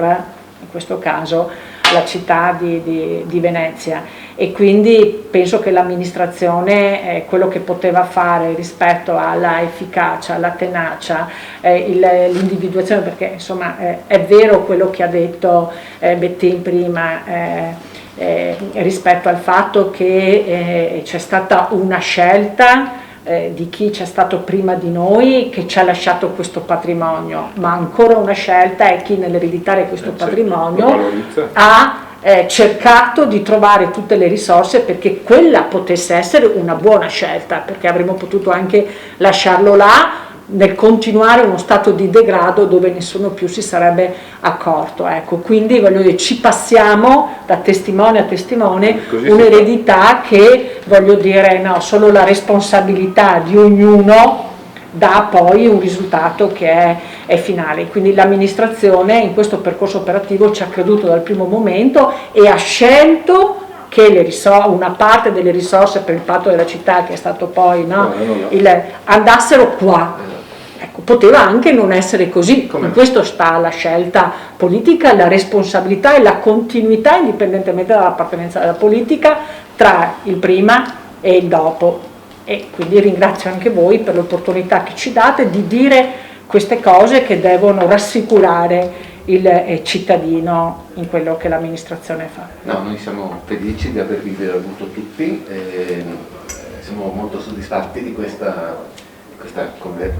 in questo caso, la città di Venezia. E quindi penso che l'amministrazione quello che poteva fare rispetto alla efficacia, alla tenacia, l'individuazione, perché insomma è vero quello che ha detto Bettin prima rispetto al fatto che c'è stata una scelta di chi c'è stato prima di noi che ci ha lasciato questo patrimonio, ma ancora una scelta è chi nell'ereditare questo patrimonio ha cercato di trovare tutte le risorse perché quella potesse essere una buona scelta, perché avremmo potuto anche lasciarlo là nel continuare uno stato di degrado dove nessuno più si sarebbe accorto, ecco. Quindi voglio dire, ci passiamo da testimone a testimone un'eredità che, voglio dire, no, solo la responsabilità di ognuno dà poi un risultato che è finale. Quindi l'amministrazione in questo percorso operativo ci ha creduto dal primo momento e ha scelto che una parte delle risorse per il patto della città, che è stato poi andassero qua. Ecco, poteva anche non essere così, in questo sta la scelta politica, la responsabilità e la continuità, indipendentemente dall'appartenenza alla politica, tra il prima e il dopo. E quindi ringrazio anche voi per l'opportunità che ci date di dire queste cose che devono rassicurare il cittadino in quello che l'amministrazione fa. No, noi siamo felici di avervi avuto tutti, siamo molto soddisfatti di questa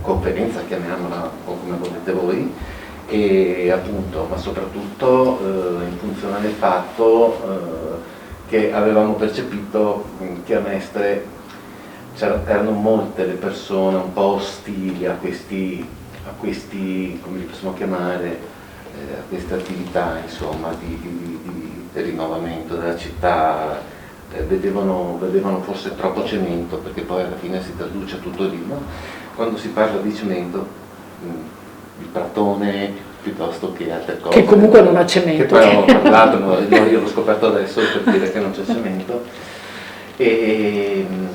conferenza, chiamiamola come volete voi, e appunto, ma soprattutto in funzione del fatto che avevamo percepito che a Mestre erano molte le persone un po' ostili a questi come li possiamo chiamare, a queste attività insomma di rinnovamento della città. Vedevano forse troppo cemento, perché poi alla fine si traduce tutto lì, no? Quando si parla di cemento, il pratone piuttosto che altre cose. Che comunque non ha cemento. Che poi ho parlato, io l'ho scoperto adesso per dire che non c'è cemento.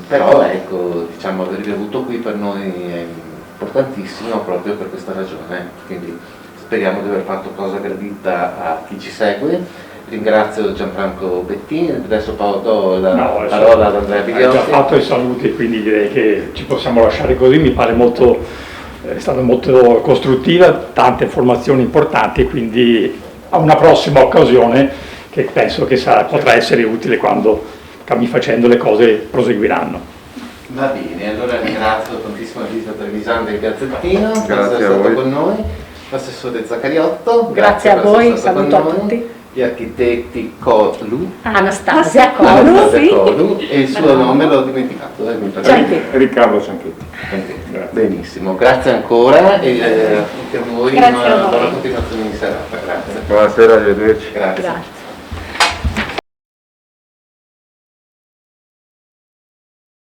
Però ecco, diciamo, avervi avuto qui per noi è importantissimo proprio per questa ragione. Quindi speriamo di aver fatto cosa gradita a chi ci segue. Ringrazio Gianfranco Bettini, adesso do la parola ad Andrea Bigliotti. Ho già fatto i saluti, quindi direi che ci possiamo lasciare così, mi pare è stata molto costruttiva, tante informazioni importanti, quindi a una prossima occasione che penso che potrà essere utile quando facendo le cose proseguiranno. Va bene, allora ringrazio tantissimo Elisa Trevisan del Gazzettino per essere a stato voi. con noi, l'assessore Zaccariotto, Grazie a voi, saluto a tutti. Gli architetti Colu, Anastasia Colu, e il suo nome l'ho dimenticato. Riccardo Cianchetti. Benissimo, grazie ancora e a tutti a voi, Grazie a voi. buona continuazione di serata. Grazie. Buonasera, arrivederci. Grazie. Grazie.